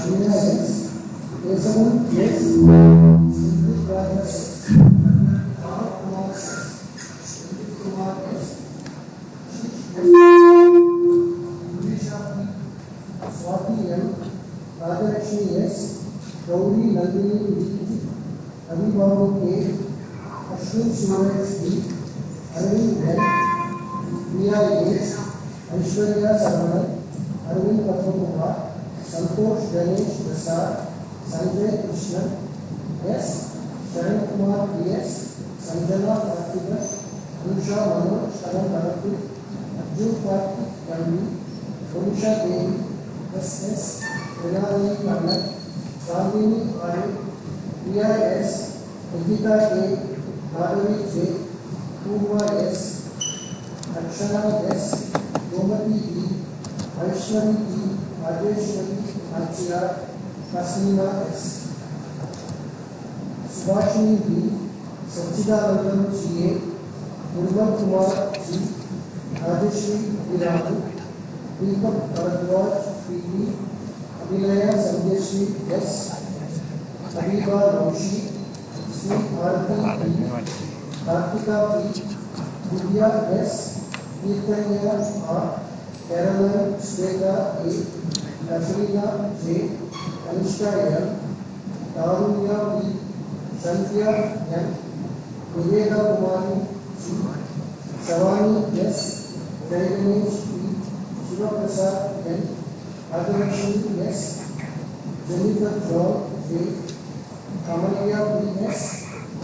Amina, yes. Kesavan, yes. Sindhu Raja, yes. Kumar, yes. Kumar, yes. Swati L. Rajalakshmi S. Gauri Nandini D. Abibabu K. Ashwin Suraj D. Arvind N. Priya S. Aishwarya Saravanan. Arvind Patnakumar. Santosh Ganesh Prasad. Sanjay Krishnan S. Sharan Kumar D.S. Sanjana Karthika. Anusha Manoj Sharan Karthik. Arjun Karthik Gandhi. Monisha Devi. S. Renali Kannan, Sandini R. P.I.S. Nikita A. Madhavi J. Purva S. Akshana S. Gomati E. Aishwari E. Rajeshwari Archia. Kasmina S. Subhashini B. Sachidanandam G. A. Urban Kumar G. Rajeshwari Viraju. Deepak Bharadwaj P. Abhinaya Sanjeshri S. Habiba Roshi, Sri Arthi P. Kartika P. Divya S. Kirtanya R. Caroline Sweta A. Katrina J. Anushka L. Tarunya P. Shantia N. Niveda Kumari G. Shavani S. Jaiganesh P. Shivaprasad N. Rajalakshmi S. Jennifer John J. Kamalia B. S.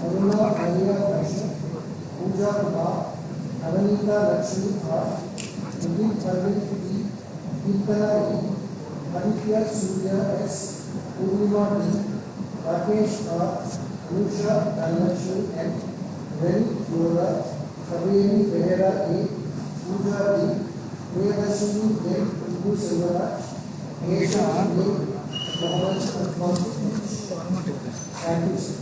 Aruna Maria Krishna. Pooja Kumar. Avanita Lakshmi R. Nidhi Arvind P. Deepana E. Aditya Surya S. Purnima D. Rakesh R. Anusha Dhanlakshmi N. Reni Flora. Kaveri Behera A. Pooja D. Priyadashini N. Prabhu Selvaraj. Asia A. Mohammed Akmal. Thank you, sir.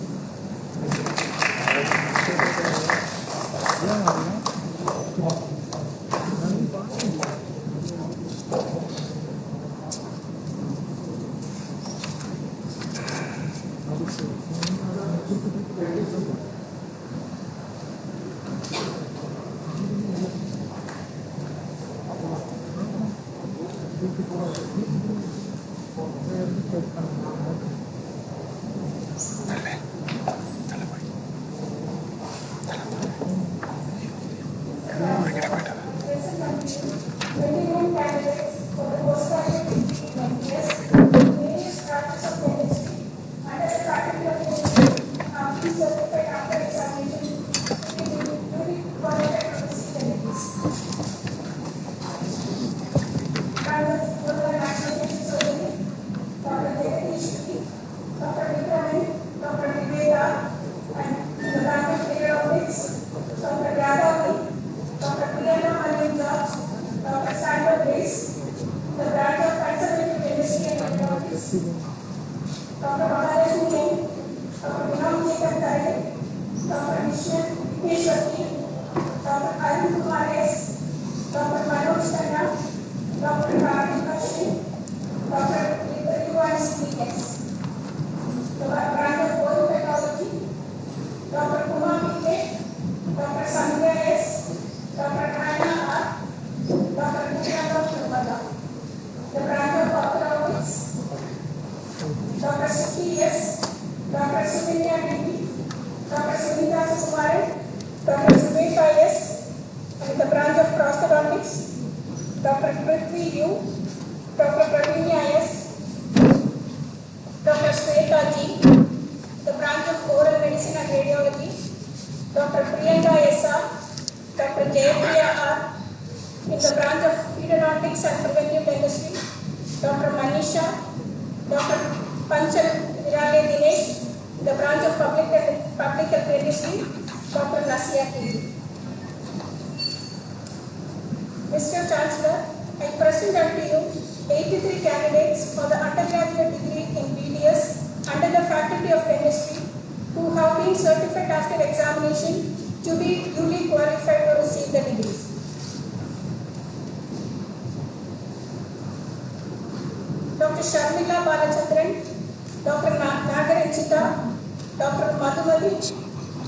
Mr. Chancellor, I present unto you 83 candidates for the undergraduate degree in BDS under the Faculty of Chemistry who have been certified after examination to be duly qualified to receive the degrees. Dr. Sharmila Balachandran, Dr. Nagarachita, Dr. Madhumali,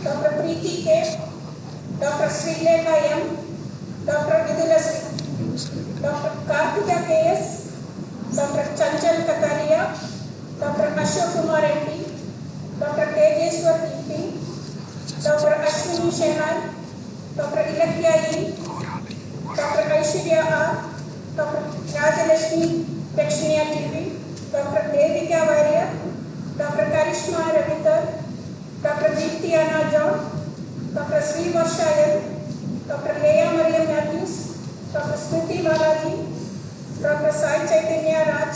Dr. Preeti K, Dr. Srilekha M, Dr. Vidula Sri, Dr. Karthika KS, Dr. Chanchal Kataria, Dr. Ashok Kumar MP, Dr. Tejeshwar EP, Dr. Ashwini Shenai, Dr. Ilakya E, Dr. Aishwarya R, Dr. Rajalakshmi Lakshmiya TV, Dr. Devika Varya, Dr. Karishma Ravitar, Dr. Deepti Anna John, Dr. Sri Varsha L, Dr. Leah Mariam Matthews, Dr. Smriti Balaji, Dr. Sai Chaitanya Raj,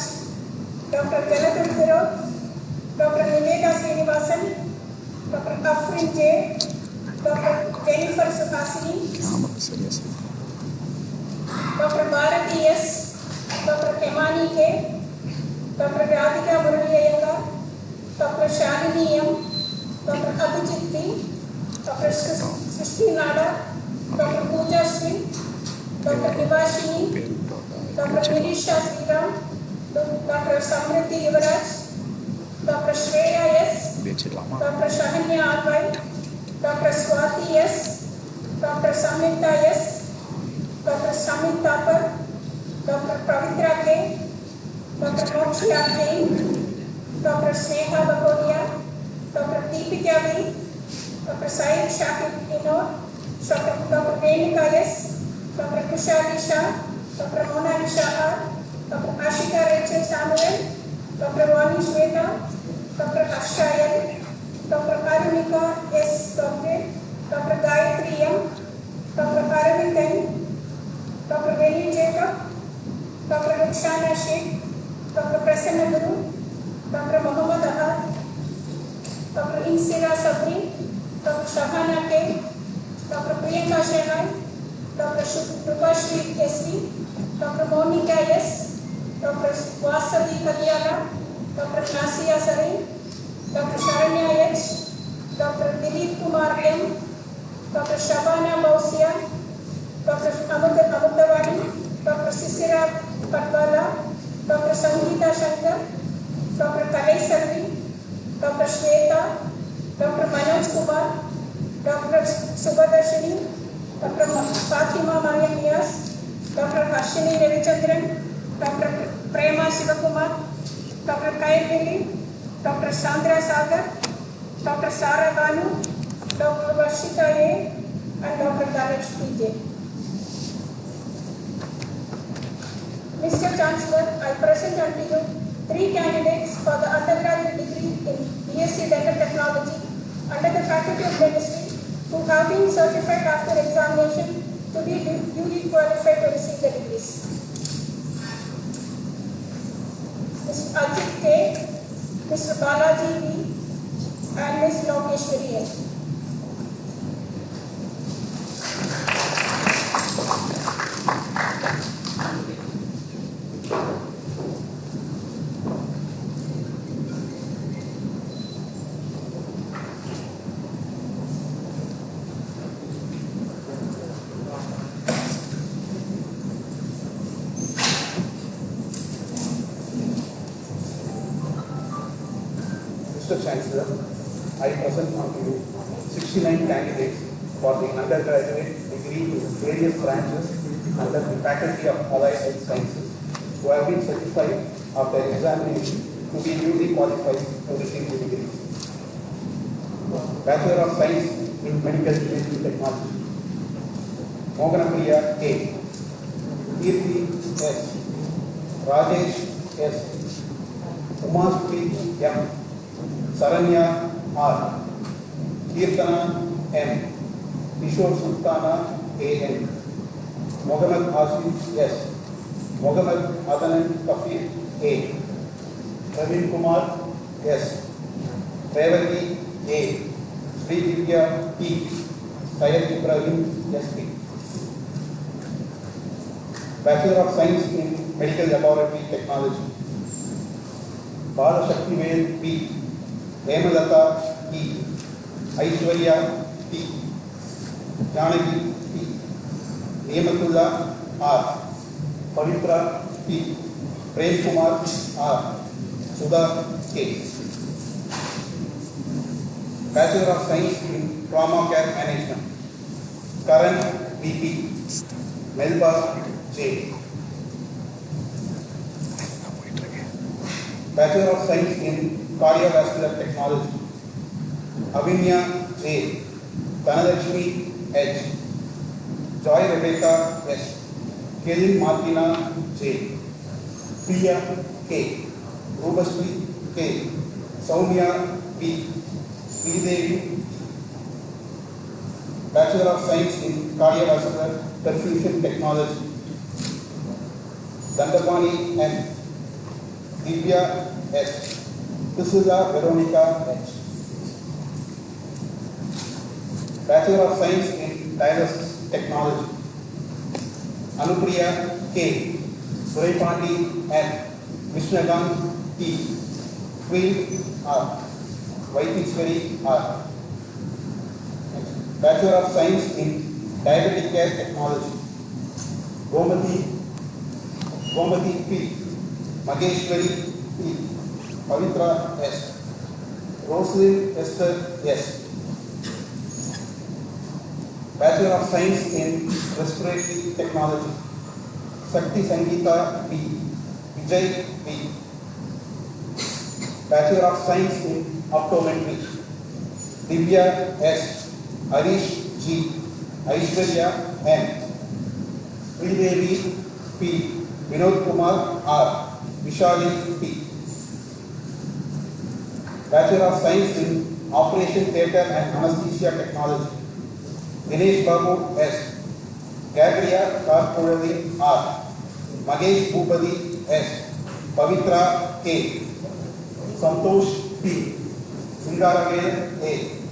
Dr. Jonathan Thiro, Dr. Nimega Srinivasan, Dr. Afrin J, Dr. Jennifer Suhasini, Dr. Bharati S, Dr. Kemani K, Dr. Radhika Murali Iyengar, Dr. Shalini M, Dr. Abhijit B, Dr. Srishti Nada, Dr. Pooja Sri, Dr. Nivashini, Dr. Nirisha Sriram, Dr. Samriti Yuvraj, Dr. Shreya S, Dr. Shahanya R.Y, Dr. Swati S, Dr. Samita S, Dr. Samit Tapar, Dr. Pavitra K, Dr. Moksha K, Dr. Sneha Bakodia, Dr. Deepika V, Dr. Syed Shakib Inor, Dr. Renika S, Dr. Kushali Shah, Dr. Mona Nisha R, Dr. Ashika Rachel Samuel, Dr. Vani Shweta, Dr. Asha L, Dr. Arunika S. Dr. Gayatri M, Dr. Aravind N, Dr. Veni Jacob, Dr. Rukshana Sheikh, Dr. Prasanna Guru, Dr. Muhammad Ahad, Dr. Insira Sabri, Dr. Shahana K, Dr. Priyanka Shenai, Dr. Rupashri S.V., Dr. Monica S., Dr. Vasavi Kalyana, Dr. Nasia Sarin, Dr. Sharanya H., Dr. Dilip Kumar M., Dr. Shabana Bausia, Dr. Amutavani, Dr. Sisira Patwala, Dr. Sangeeta Shankar, Dr. Kalai Salvi, Dr. Shweta, Dr. Manoj Kumar, Dr. Subhadashini, Dr. Fatima Mariam Nias, Dr. Harshini Ravichandran, Dr. Prema Sivakumar, Dr. Kairvili, Dr. Sandra Sagar, Dr. Sara Banu, Dr. Varshita A, and Dr. Dalesh P.J. Mr. Chancellor, I present unto you 3 candidates for the undergraduate degree in BSc Dental Technology under the Faculty of Dentistry who have been certified after examination to be duly qualified to receive the degrees. Mr. Ajit K, Mr. Balaji B, and Ms. Lokeshwari N. Mr. Chancellor, I present unto you 69 candidates for the undergraduate degree in various branches under the Faculty of Allied Health Sciences who have been certified after examination to be duly qualified to receive the degree. Bachelor of Science in Medical Imaging Technology, Moganapriya A, Kirti S, Rajesh S, Umasri M, Saranya R, Kirtana M, Kishore Sultana A.N., Mohammad Asif S, Mohammad Adnan Kafir A, Praveen Kumar S, Revati A, Sri Divya P, Syed Ibrahim S.P. Bachelor of Science in Medical Laboratory Technology, Balashaktivel P, Hemalata E, Aishwarya P, Janaki P. Nematullah R. Pavitra P. Prem Kumar R. Sudha K. Bachelor of Science in Trauma Care Management, Karan BP. Melba J. Bachelor of Science in Cardiovascular Technology, Avinya J. Dhanalakshmi H. Joy Rebecca S. Kelly Martina J. Priya K. Rubasri K. Soumya B. Sridevi. Bachelor of Science in Cardiovascular Perfusion Technology, Dandapani M. Divya S. Priscilla Veronica H. Bachelor of Science in Dialysis Technology, Anupriya K. Suraipandi M. Vishnagan T. Queen R. Vaitishwari R. Bachelor of Science in Diabetic Care Technology, Gomati P. Mageshwari P. Pavitra S. Roslyn Esther S. Bachelor of Science in Respiratory Technology, Sakti Sangeeta B. Vijay B. Bachelor of Science in Optometry, Divya S. Harish G. Aishwarya M. Sridevi P. Vinod Kumar R. Vishali P. Bachelor of Science in Operation Theatre and Anesthesia Technology, Dinesh Babu S. Gabriya Karpuravi R. Magesh Bhupati S. Pavitra K. Santosh P. Singaravel A.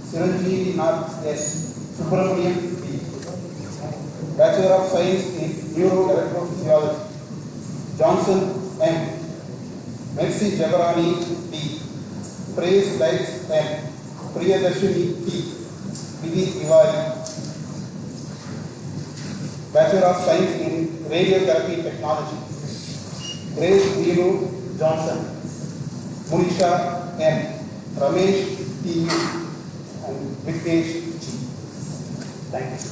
Siranjeevi Nath S. Subramanian P. Bachelor of Science in Neuroelectrophysiology, Johnson M. Mercy Jabarani D. Praise Lights M. Priyadarshini T. Vidhi Iwari. Bachelor of Science in Radiotherapy Technology, Grace Veenu Johnson, Munisha M. Ramesh T. U. and Vikesh G. Thank you.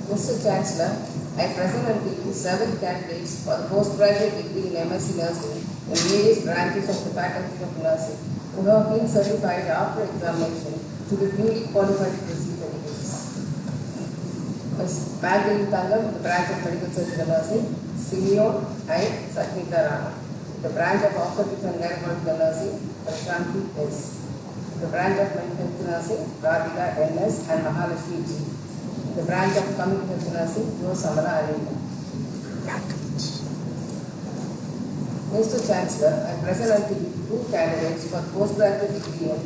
Mr. Chancellor, I present unto you 7 candidates for the postgraduate degree in MSc Nursing in various branches of the Faculty of Nursing who have been certified after examination to be duly qualified to receive the degrees. Ms. Magdalene Tangam, the branch of Medical Surgical Nursing, Simeon I. Saknita Rana, the branch of Obstetrics and Gynecological Nursing, Prashanti S. The branch of Mental Health Nursing, Radhika N.S. and Mahalakshmi G. The branch of Community Health Nursing, Jo Samara Arinda. Mr. Chancellor, I present unto you 2 candidates for postgraduate degree in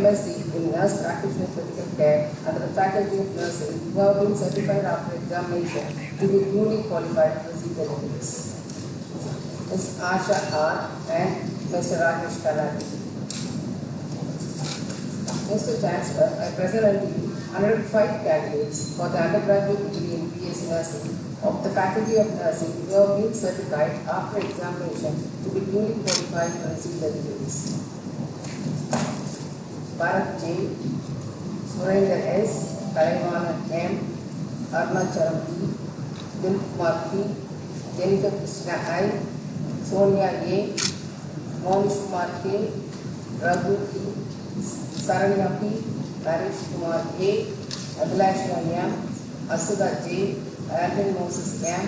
MSc in Nurse Practitioner Critical Care under the Faculty of Nursing who have been certified after examination to be duly qualified to receive the degrees. Ms. Asha R. and Mr. Rakesh Kalani. Mr. Chancellor, I present unto you 105 candidates for the undergraduate degree in BSc Nursing of the Faculty of Nursing who have been certified after examination to be duly qualified to receive the degrees. Bharat J, Surendra S, Kalaivana M, Arunachal P, Dilkumar P, Jennifer Krishna I, Sonia A, Monish Kumar K, Raghu P, Saranya P, Naresh Kumar A, Abhilash M, Asuda J, Alvin Moses M,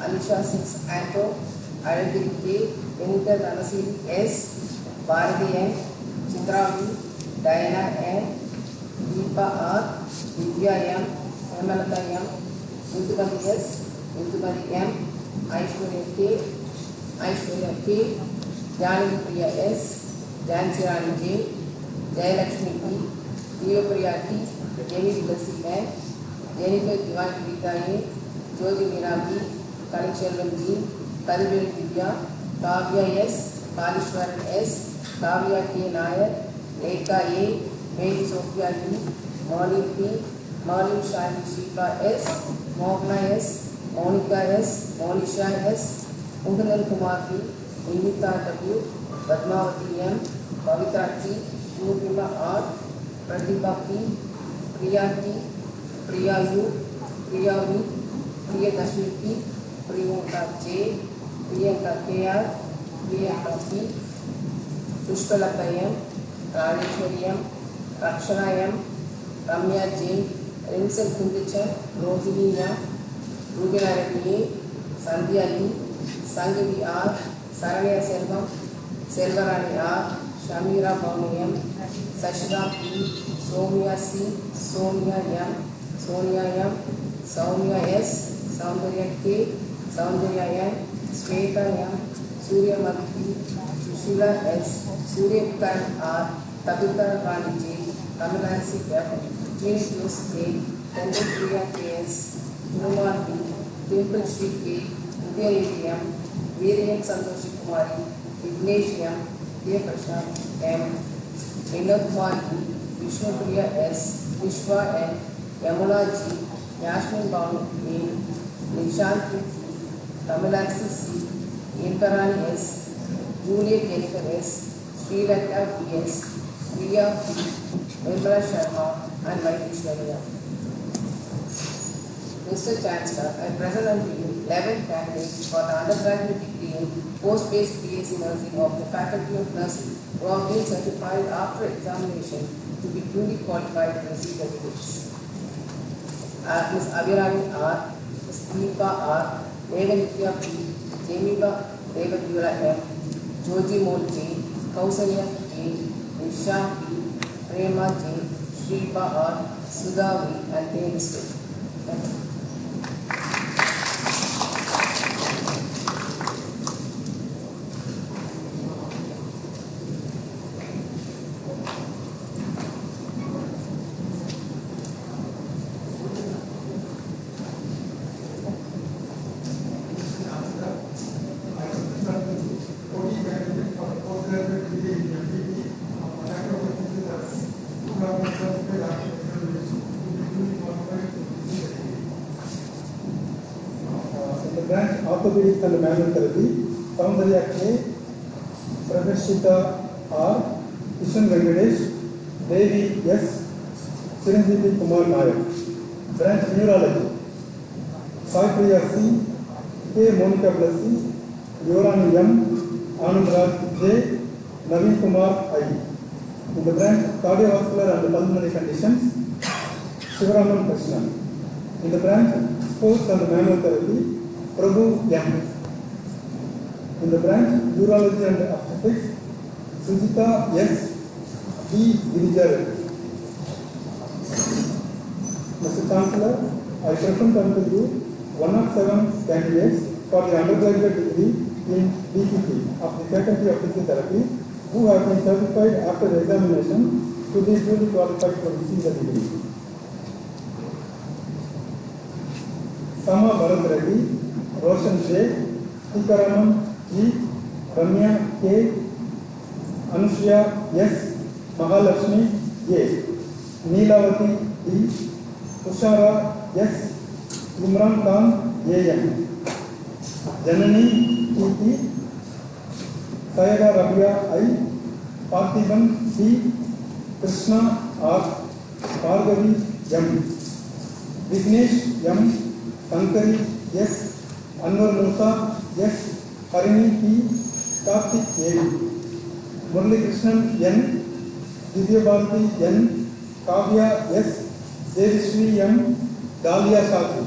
Alisha 6 Anto, Aradiri K, Benita Tanasiri S, Bharati N, Chitra V, Diana N, Deepa R, Divya M, Hemalata M, Indumati S, Indumati M, Aishwarya K, Aishwarya K, Janani Priya S, Jansi Rani J, Jayalakshmi P, Deopriya T, Jenny Tulasi N, Jennifer Divan Rita A, Jyothi Meena B, Kalichelvan G, Kadiveli Divya, Kavya S, Kalishwaran S, Kavya K. Nair, Lekha A, Mary Sophia U, Marlene P, Marlene Shani Shifa S, Mohna S, Monica S, Monisha S, Mukundan Kumar P, Nindita W, Padmavati M, Pavitra T, Purnima R, Pratibha P, Priya T, Priya U, Priya V, Priyadashmi P, Priyanka J, Priyanka KR, Priyanka P, Pushpalata M, Rajeshwari M, Rakshana M, Ramya J, Rinsel Kundichan, Rohini M, Rubina Reddy A, Sandhya E, Sangavi R, Saranya Selvam, Selvarani R, Shamira Bhavani M, Sashida P, Somya C, Somya M, Sonia M, Soumya S, Soundarya K, Soundarya M, Sweta M, Surya Madhi, Sushila S, Surya Khan R, Tabitha Rani J, Kamalansi F, James Lewis K, Tendel Priya KS, Numar B, Dimple Shri K, Udaya M, Veeriyan Santoshi Kumari, Vignesh M, Dev Prashant M, Vinod Kumar E, Vishnu Priya S, Vishwa N, Yamuna G, Yashmin Bhavan A, Nishant P, Tamilansi C, Inkarani S, Juliet Jennifer S, Sri Lanka P S, Priya P, Nirmala Sharma, and Vaishnavi. Mr. Chancellor, I present unto you 11 candidates for the undergraduate degree in post-based BSc Nursing of the Faculty of Nursing who have been certified after examination to be duly qualified to receive the degrees. Ms. Abhirani R, Ms. Deepa R, Devanitya P, Jemiba Devadura M, Joji Mol J, Kausalya K, Nisha P, Prema J, Shripa R, Sudha V, and Devis. Thank you. Branch Orthopedics and Manual Therapy, Soundarya K, Pradeshita R, Kishan Venkatesh, Devi S, Chiranjeevi Kumar Nayak. Branch Neurology, Sai Priya C, K. Monica Blasi, Yorani M, Anand Raj J, Naveen Kumar I. In the branch Cardiovascular and Pulmonary Conditions, Shivaraman Krishnan. In the branch Sports and Manual Therapy, Prabhu M. In the branch Urology and Obstetrics, Sujita S. B. Girijar. Mr. Chancellor, I present unto you 107 candidates for the undergraduate degree in DPT of the Faculty of Physical Therapy who have been certified after the examination to be duly qualified to receive the degree. Sama Bharat Reddy, Roshan J, Tikaraman G, Ramya K, Anushya S, Mahalakshmi A, Neelavati D, Tushara S, Imran Khan A.M, Janani T, Sayada Rabia I, Parthiban C, Krishna R, Bhargavi M, Vignesh M, Sankari S, Anwar Musa S, Harini P, Karthik A, Murali Krishnan N, Divya Bharati N, Kavya S, Devishri M, Dahlia Shaki,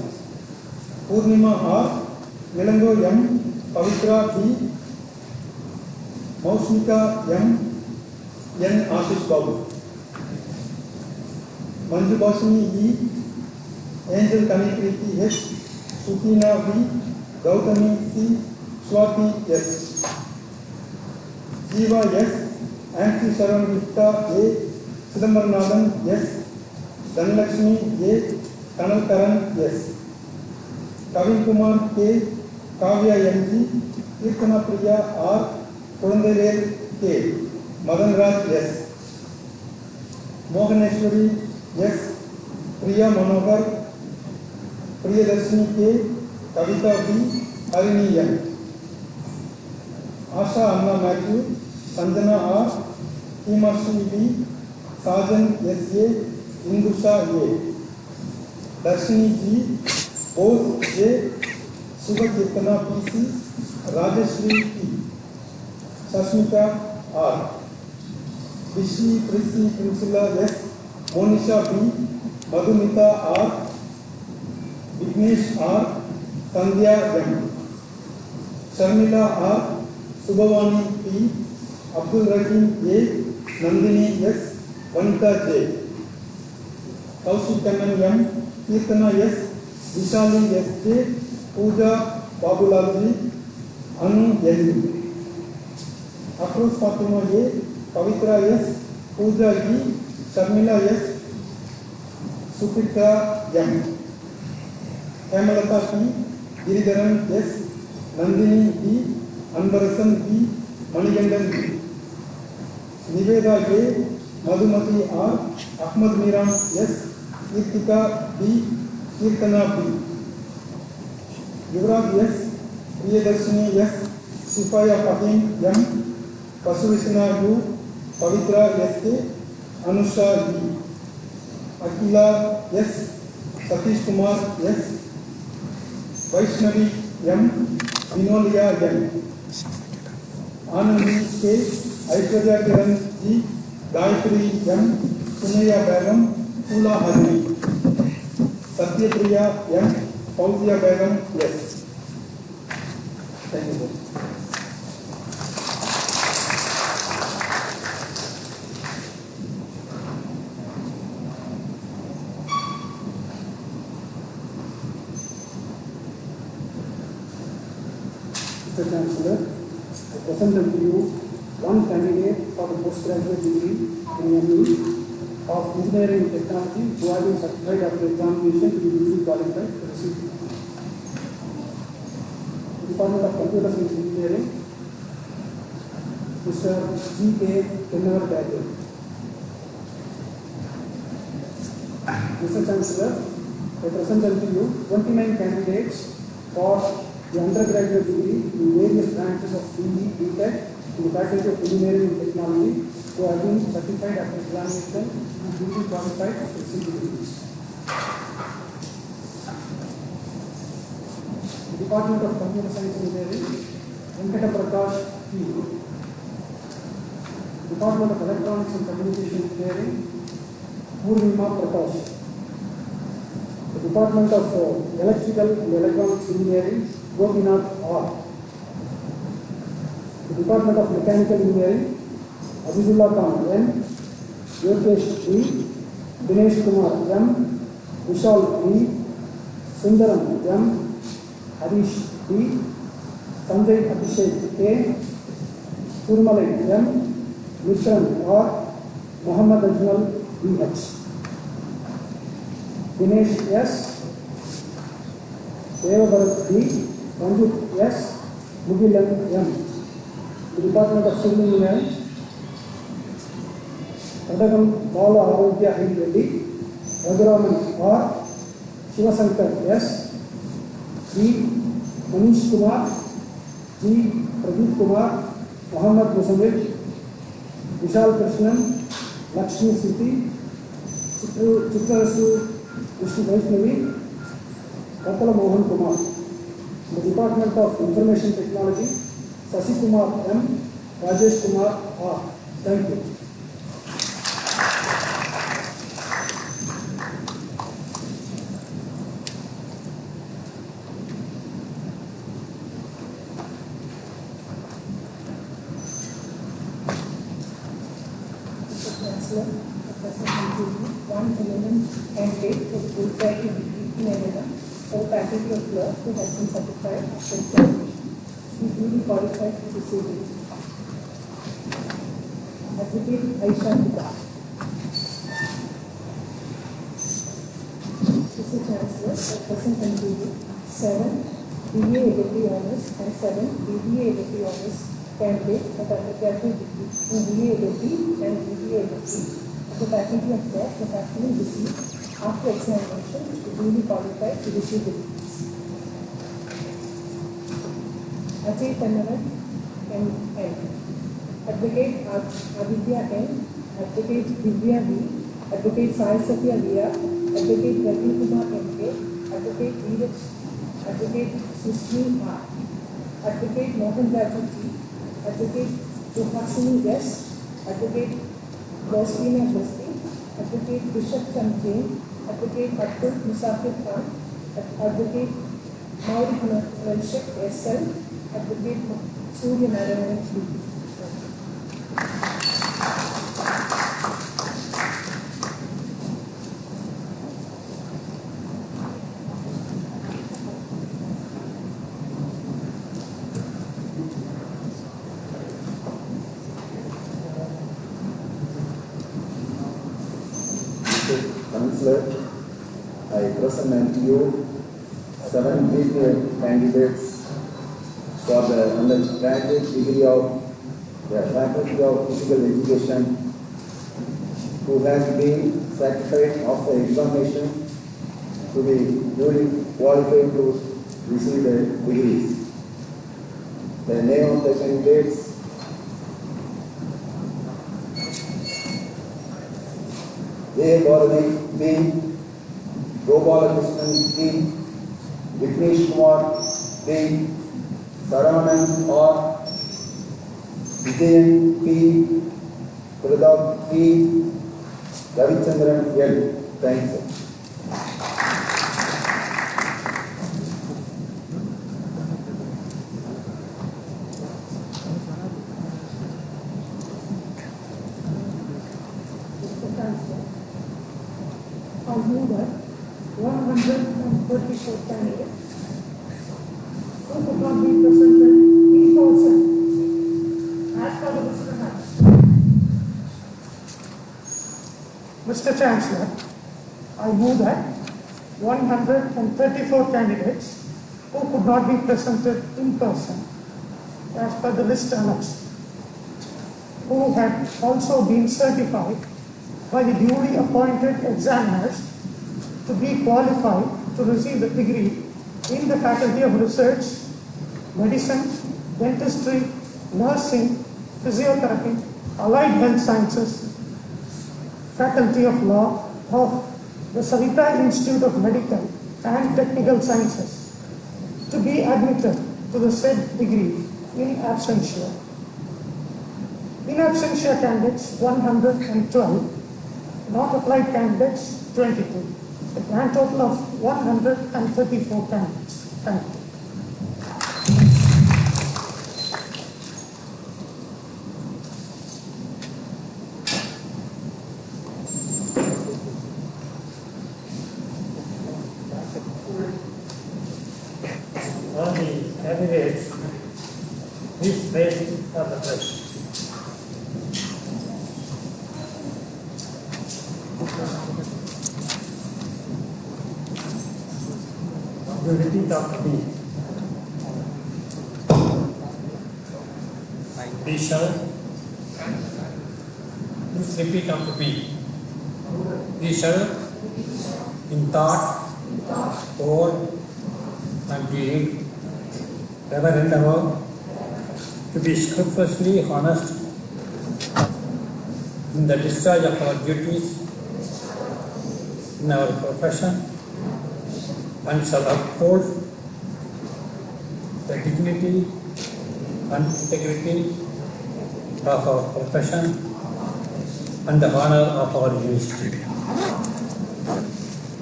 Purnima R, Nilango M, Pavitra P, Maushmika M, N. Ashish Babu, Manju Bhashini E, Angel Kanikriti S, Sukina V, Gautami C, Swati S, Jiva S, Ansi Sharan Gupta A, Sidambaranathan S, Dhanlakshmi A, Kanal Karan S. Kavin Kumar K, Kavya MG, Kirtana Priya R, Kulandelel K, Madan Raj S, Mohaneshwari S, Priya Manohar, Priyadarshini K, Kavita B, Harini M, Asha Anna Matthew, Sanjana R, Himashri B, Sajan S.A., Indusha A, Darshini G, Bose J, Shiva Kirtana P.C., Rajeshri P, Shashmita R, Rishi Prissy Prinsula S, Monisha B, Madhumita R, Vignesh R, Sandhya M, Sharmila R, Subhavani P, Abdul Rahim A, Nandini S, Vanita J, Kaushik Kannan M, Kirtana S, Vishali S J, Pooja Babulal G, Anu N, Afroz Fatima A, Pavitra S, Pooja E, Sharmila S, Sukrita M, Hemalata P, Giridharan S, Nandini B, Anbarasan B, Manigandan B, Niveda A, Madhumati R, Ahmad Miran S, Kirtika B, Kirtana B, Yuvraj S, Priyadarshini S, Shifaya Fahim M, Pasuvishna U, Pavitra S K, Anusha E, Akila S, Satish Kumar S, Vaishnavi M, Vinolia M, Anandi K, Aishwarya Kiran G, Gayatri M, Sunaya Begum, Pula Harini, Satyapriya M, Fauzia Begum S. Thank you, sir. Mr. Chancellor, I present unto you one candidate for the postgraduate degree in ME of Engineering and Technology who have been certified after examination to be duly qualified to receive the Department of Computer Science Engineering, Mr. G.A. Kennevar Daniel. Mr. Chancellor, I present unto you 29 candidates for the undergraduate degree in various branches of BE, BTech, in the Faculty of Engineering and Technology, who have been certified after examination and duly qualified to receive the degrees. The Department of Computer Science Engineering, Venkata Prakash P. Department of Electronics and Communication Engineering, Purnima Prakash. The Department of Electrical and Electronics Engineering, Gopinath R. The Department of Mechanical Engineering, Abhijullah Khan M, Yogesh D, Dinesh Kumar M, Vishal D, Sundaram M, Harish D, Sanjay Abhishek K, Surmalai M, Mishran R, Muhammad Ajmal BH, Dinesh S, Devabharat D, Ranjit S, Mugilan M. The Department of Civil Engineering, Kadagam Bala Arogya N. Reddy, Raguraman R, Shivasankar S, D. Manish Kumar, G. Pradeep Kumar, Muhammad Musamid, Vishal Krishnan, Lakshmi Siti, Chitrasu Vishnu Vaishnavi, Katala Mohan Kumar. The Department of Information Technology, Sasi Kumar M, Rajesh Kumar R. Thank you. One element candidate who qualified to degree in LLM for the Faculty of Law who has been certified after examination. He is duly qualified to receive it. Advocate Aisha Gupta. Mr. Chancellor, I present unto you 7 BA Degree Honours and 7 BBA Degree Honours candidates at undergraduate degree in BA Degree and BBA Degree of the Faculty of Law that actually received after examination to duly qualified to receive the degrees. Ajay Kannavan, M.N. Advocate Aditya N. Advocate Divya V. Advocate Sai Satya Via. Advocate Ravi Kumar M.K. Advocate Veeraj. Advocate Sushmi R. Advocate Mohan Raju T. Advocate Johasini S. Advocate Roslina Basti. Advocate Bishop Chamjain. Advocate Abdul Musafir Khan. Advocate Mauri Melchik S.L. Advocate Surya Narayan B. Councillor, I present to you 7 BPA candidates for the undergraduate degree of the Faculty of Physical Education who has been certified of the examination to be duly qualified to receive the degrees. The name of the candidates: A. Bharati B. Gopalakrishnan B. Vignesh Kumar B. Saravanan R. Vijayan P. Pradap P. Ravichandran L. Thanks, sir. I move that 134 candidates who could not be presented in person as per the Mr. Mr. Chancellor, I move that 134 candidates who could not be presented in person as per the list annexed, who had also been certified by the duly appointed examiners to be qualified to receive the degree in the Faculty of Research, Medicine, Dentistry, Nursing, Physiotherapy, Allied Health Sciences, Faculty of Law of the Savita Institute of Medical and Technical Sciences to be admitted to the said degree in absentia. In absentia candidates 112, not applied candidates 22. A grand total of 134 candidates. Thank you. All the candidates, please raise for the press. You repeat after me. We shall. Please repeat after me. We shall, in thought, word, and deed, ever and ever, to be scrupulously honest in the discharge of our duties in our profession, and shall uphold the dignity and integrity of our profession and the honor of our university.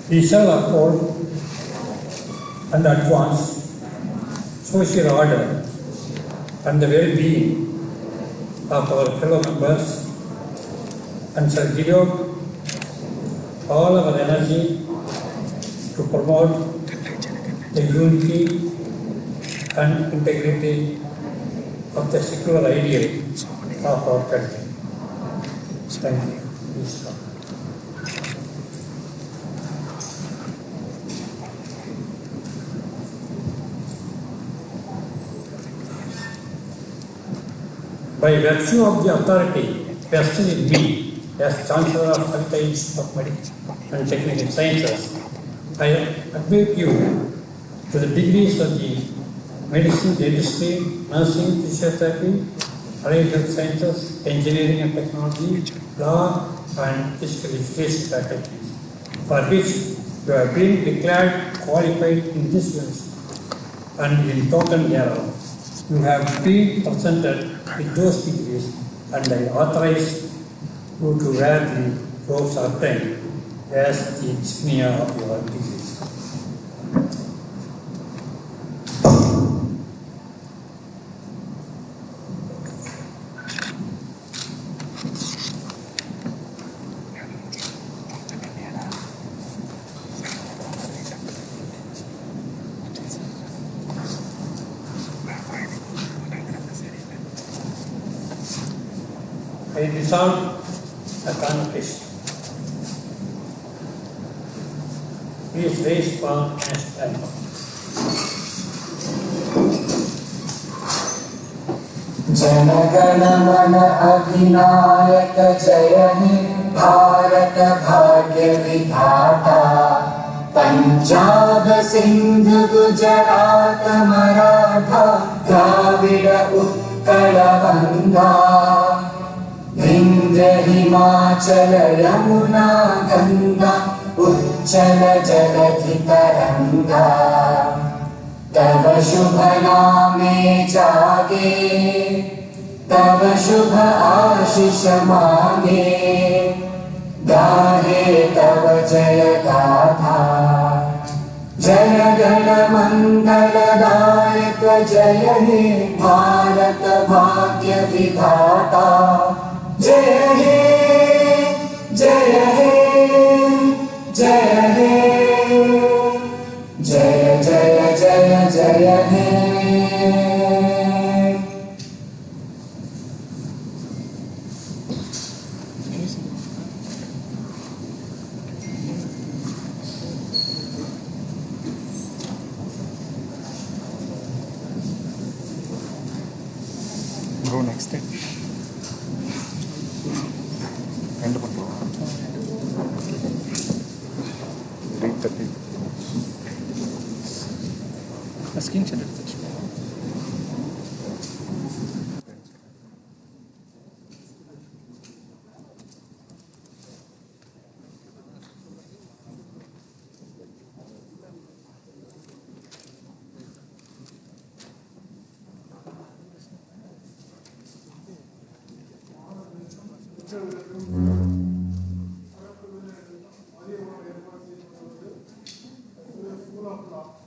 We shall uphold and advance social order and the well-being of our fellow members, and shall devote all our energy to promote the unity and integrity of the secular ideal of our country. Thank you. Please come. By virtue of the authority vested in me as Chancellor of Savita Institute of Medical and Technical Sciences, I admit you to the degrees of the medicine, dentistry, nursing, physiotherapy, allied health sciences, engineering and technology, law, and physical education faculties, for which you have been declared qualified in this university. And in token thereof, you have been presented with those degrees, and I authorize you to wear the robes obtained as the insignia of your degrees. I dissolve the convocation. Please raise for next anthem. जनगण मन अधिनायक जय हे भारत भाग्य विधाता पंजाब सिंध गुजरात मराठा द्राविड़ उत्कल गंगा विंध्य हिमाचल यमुना गंगा उच्चल जलधि तरंगा तव शुभ नामे जागे तव शुभ आशीष मांगे गाहे तव जय गाथा जय गण मंगलदायक जय हे भारत भाग्य विधाता जय हे जय हे जय हे जय जय जय जय हे Go next step. End control. 3:30. Screenshot எடுத்து School of Law.